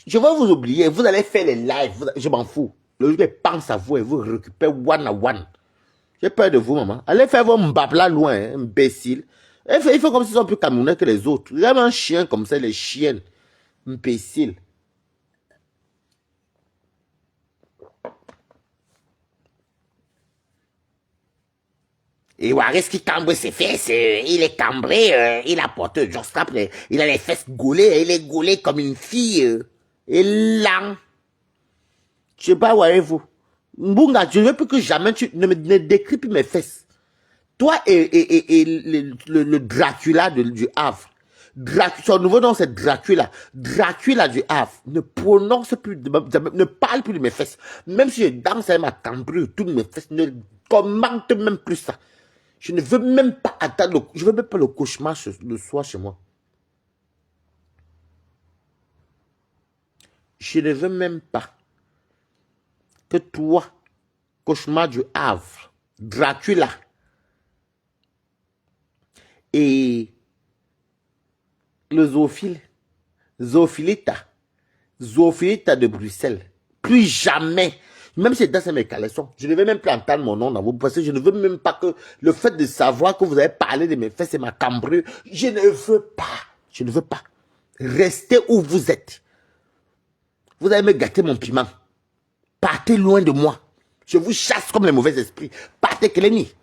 Je vais vous oublier. Vous allez faire les lives. Je m'en fous. Le gars pense à vous et vous récupérez one à one. J'ai peur de vous, maman. Allez faire vos mbabla loin, hein, imbécile. Il fait comme s'ils sont plus camerounais que les autres. Vraiment un chien comme ça, les chiennes. Imbécile. Et Waris qui cambre ses fesses, il est cambré, il a porté jockstrap, il a les fesses gaulées, il est gaulé comme une fille. Et là, je sais pas où allez-vous. Mbunga, je ne veux plus que jamais tu ne décris plus mes fesses. Toi et le Dracula du Havre. Son nouveau nom c'est Dracula. Dracula du Havre. Ne prononce plus, ne parle plus de mes fesses. Même si je danse avec ma cambrure, toutes mes fesses, ne commente même plus ça. Je ne veux même pas attendre, je ne veux même pas le cauchemar le soir chez moi. Je ne veux même pas que toi, cauchemar du Havre, Dracula, et le Zoophilita de Bruxelles, plus jamais, même si c'est dans mes caleçons, je ne vais même plus entendre mon nom dans vous, parce que je ne veux même pas que le fait de savoir que vous avez parlé de mes fesses et ma cambrure, je ne veux pas. Restez où vous êtes. Vous allez me gâter mon piment. Partez loin de moi. Je vous chasse comme les mauvais esprits. Partez, Keleni.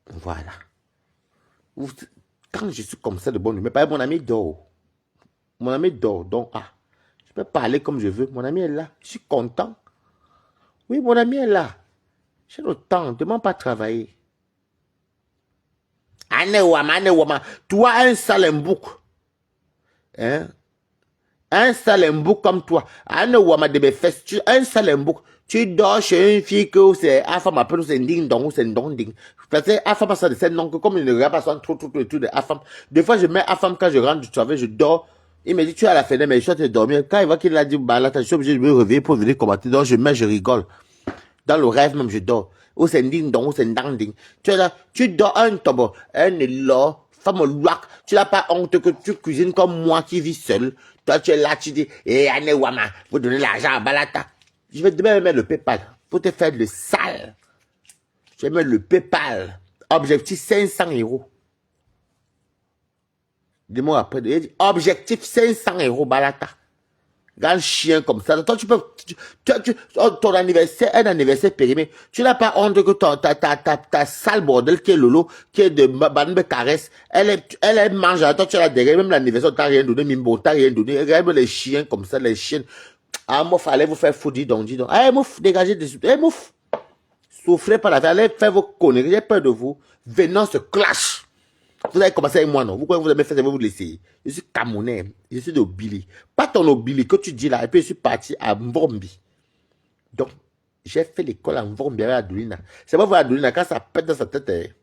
Voilà. Quand je suis comme ça de bonne humeur, mon ami dort. Mon ami dort. Donc, je peux parler comme je veux. Mon ami est là. Je suis content. Oui, mon ami est là. J'ai le temps. Ne demande pas de travailler. Anewama. Toi, un salembouk. Hein? Un salembouk comme toi. Anewama de mes fesses. Un salembouk. Tu dors chez une fille que c'est Afam appelle c'est ding dong ou c'est dong ding. Parce que Afam ça de c'est non que comme il ne regarde pas trop et tout de Afam. Des fois je mets Afam quand je rentre du travail, je dors. Il me dit tu es à la fenêtre mais je suis en train de dormir. Quand il voit qu'il a dit bah là je suis obligé de me réveiller pour venir commenter. Donc je mets je rigole. Dans le rêve même je dors. Ou c'est ding dong ou c'est dang ding. Tu es là, tu dors un tobo, un élan, femme loac. Tu n'as pas honte que tu cuisines comme moi qui vis seul. Toi tu es là, tu dis Ane Wama, vous donnez l'argent à Balata. Je vais demain mettre le PayPal. Pour te faire le sale. Je vais mettre le PayPal. Objectif 500 €. Dis-moi après. Objectif 500 € Balata. Grand chien comme ça. Toi, tu peux. Ton anniversaire, un anniversaire périmé. Tu n'as pas honte que ta sale bordel qui est Lolo, qui est de Banbe Caresse. Elle mange. Toi, tu as derrière. Même l'anniversaire, t'as rien donné. Mimbo, t'as rien donné. Regarde les chiens comme ça, les chiens. Ah, mouf, allez vous faire foutre, dis donc. Eh, mouf, dégagez des... Eh, mouf. Soufflez pas la vie. Allez faire vos conneries. J'ai peur de vous. Venons se clash. Vous avez commencé avec moi, non? Vous croyez que vous avez fait ça, vous laisser. Je suis Camerounais. Je suis d'Obili. Pas ton Obili que tu dis là. Et puis je suis parti à Mbombi. Donc, j'ai fait l'école à Mbombi avec Adoulina. C'est pas vous Adoulina, quand ça pète dans sa tête.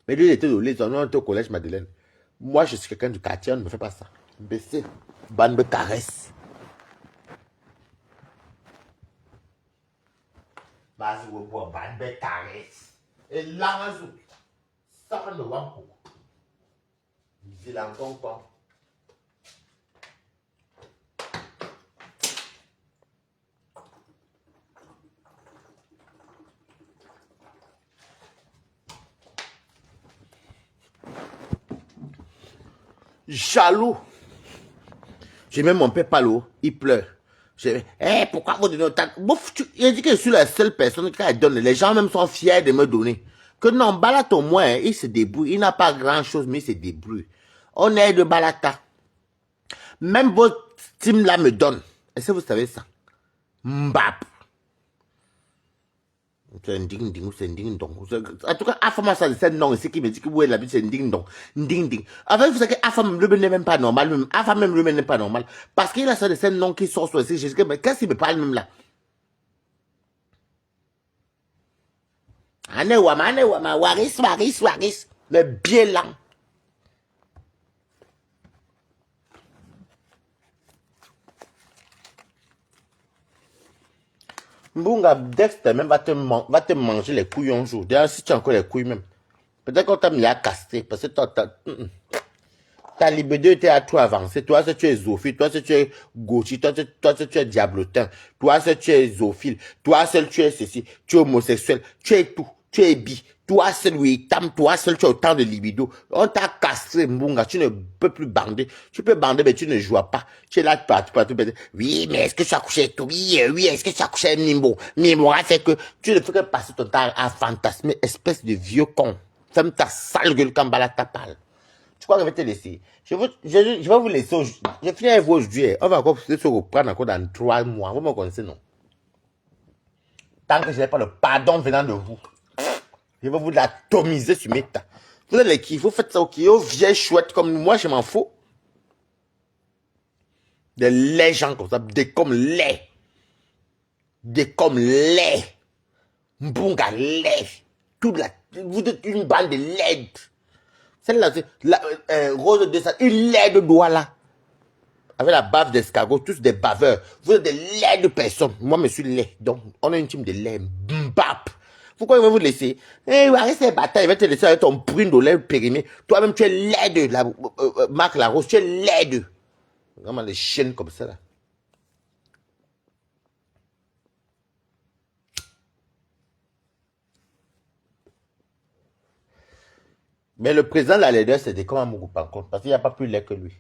Mais lui, il était au lycée. On était au collège Madeleine. Moi, je suis quelqu'un du quartier. On ne me fait pas ça. Baissez. Ban me caresse. Vas-y, vous boire ban me caresse. Et là, ça ne va pas. Il en compte pas. Jaloux. J'ai même mon père palo, il pleure. Pourquoi vous donnez autant? Il dit que je suis la seule personne qui donne. Les gens même sont fiers de me donner. Que non, Balata au moins, il se débrouille. Il n'a pas grand chose, mais il se débrouille. On est de Balata. Même votre team là me donne. Est-ce que vous savez ça? Mbap. C'est un ding ding, c'est un ding dong. En tout cas, Afama, ça c'est non, c'est qui me dit que vous êtes là, c'est un ding dong. Ding ding. En fait, vous savez qu'Afama le n'est même pas normal, même Afama même le n'est pas normal. Parce qu'il a ça, c'est un nom qui sort sur le site. Mais qu'est-ce qu'il me parle même là? Anewama, waris. Mais bien là. Mbunga, Dexter même va te manger les couilles un jour. D'ailleurs, si tu as encore les couilles même. Peut-être qu'on t'a mis à caster. Parce que ta libido était à tout avancer. Toi, si tu es zoophile. Toi, si tu es gauchi. Toi, si tu es diablotin. Toi, si tu es zoophile. Toi, seul, tu es ceci. Tu es homosexuel. Tu es tout. Tu es bi. Toi seul, oui, toi seul, tu as autant de libido. On t'a castré, Mbunga. Tu ne peux plus bander. Tu peux bander, mais tu ne joues pas. Tu es là, partout. Oui, mais est-ce que tu as couché avec Toby? Oui, est-ce que tu as couché avec Mimbo? Mimbo a fait que tu ne fais que passer ton temps à fantasmer, espèce de vieux con. Ferme ta sale gueule quand Balata parle. Tu crois que je vais te laisser? Je vais vous laisser aujourd'hui. Je finis avec vous aujourd'hui. On va encore se reprendre encore dans 3 mois. Vous me connaissez, non? Tant que je n'ai pas le pardon venant de vous. Je vais vous l'atomiser sur mes tas. Vous êtes les qui? Vous faites ça au qui? Aux vieilles chouettes comme moi, je m'en fous. Des laits gens comme ça. Des comme lait. Des comme lait. Mbunga lait. Vous êtes une bande de lait. Celle-là, Rose de ça, une lait de doigt là. Avec la bave d'escargot, tous des baveurs. Vous êtes des laits de personnes. Moi, je suis lait. Donc, on a une team de lait. Mbap. Pourquoi il va vous laisser? Arrête ces batailles, il va te laisser avec ton prune de lait périmé. Toi-même, tu es laid de la marque La Rose, tu es laid de. Vraiment, les chiennes comme ça, là. Mais le président de la laideur, c'était comme un Mougou Pancon, parce qu'il n'y a pas plus laid que lui.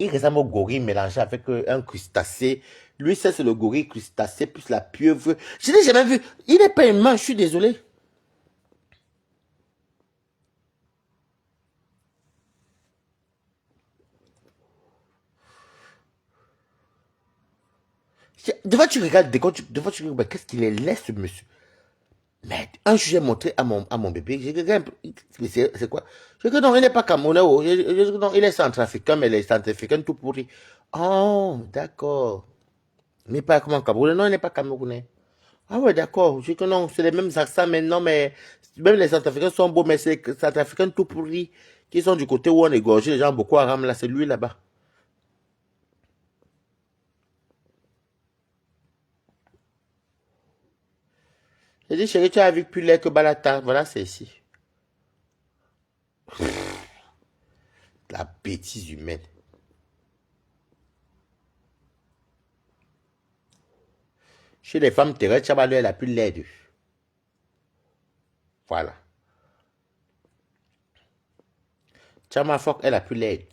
Il ressemble au gorille mélangé avec un crustacé. Lui, ça, c'est le gorille crustacé plus la pieuvre. Je n'ai jamais vu. Il n'est pas humain, je suis désolé. Devant tu regardes, devant tu regardes, mais qu'est-ce qu'il est laid ce monsieur. Mais un jour j'ai montré à mon bébé, j'ai dit, c'est quoi? Je dis que non, il n'est pas camerounais, oh. Je dis que non, il est centrafricain, mais les centrafricains tout pourri. Oh, d'accord. Mais pas comment camerounais, non, il n'est pas camerounais. Ah ouais, d'accord. Je dis que non, c'est les mêmes accents maintenant, mais même les centrafricains sont beaux, mais c'est les centrafricains tout pourris qui sont du côté où on égorge les gens beaucoup à Haram, là, c'est lui là-bas. J'ai dit, chérie, tu as vu plus laid que Balata. Voilà, c'est ici. La bêtise humaine. Chez les femmes terrestres, Chabalou est la plus laide. Voilà. Chama Fok est la plus laide.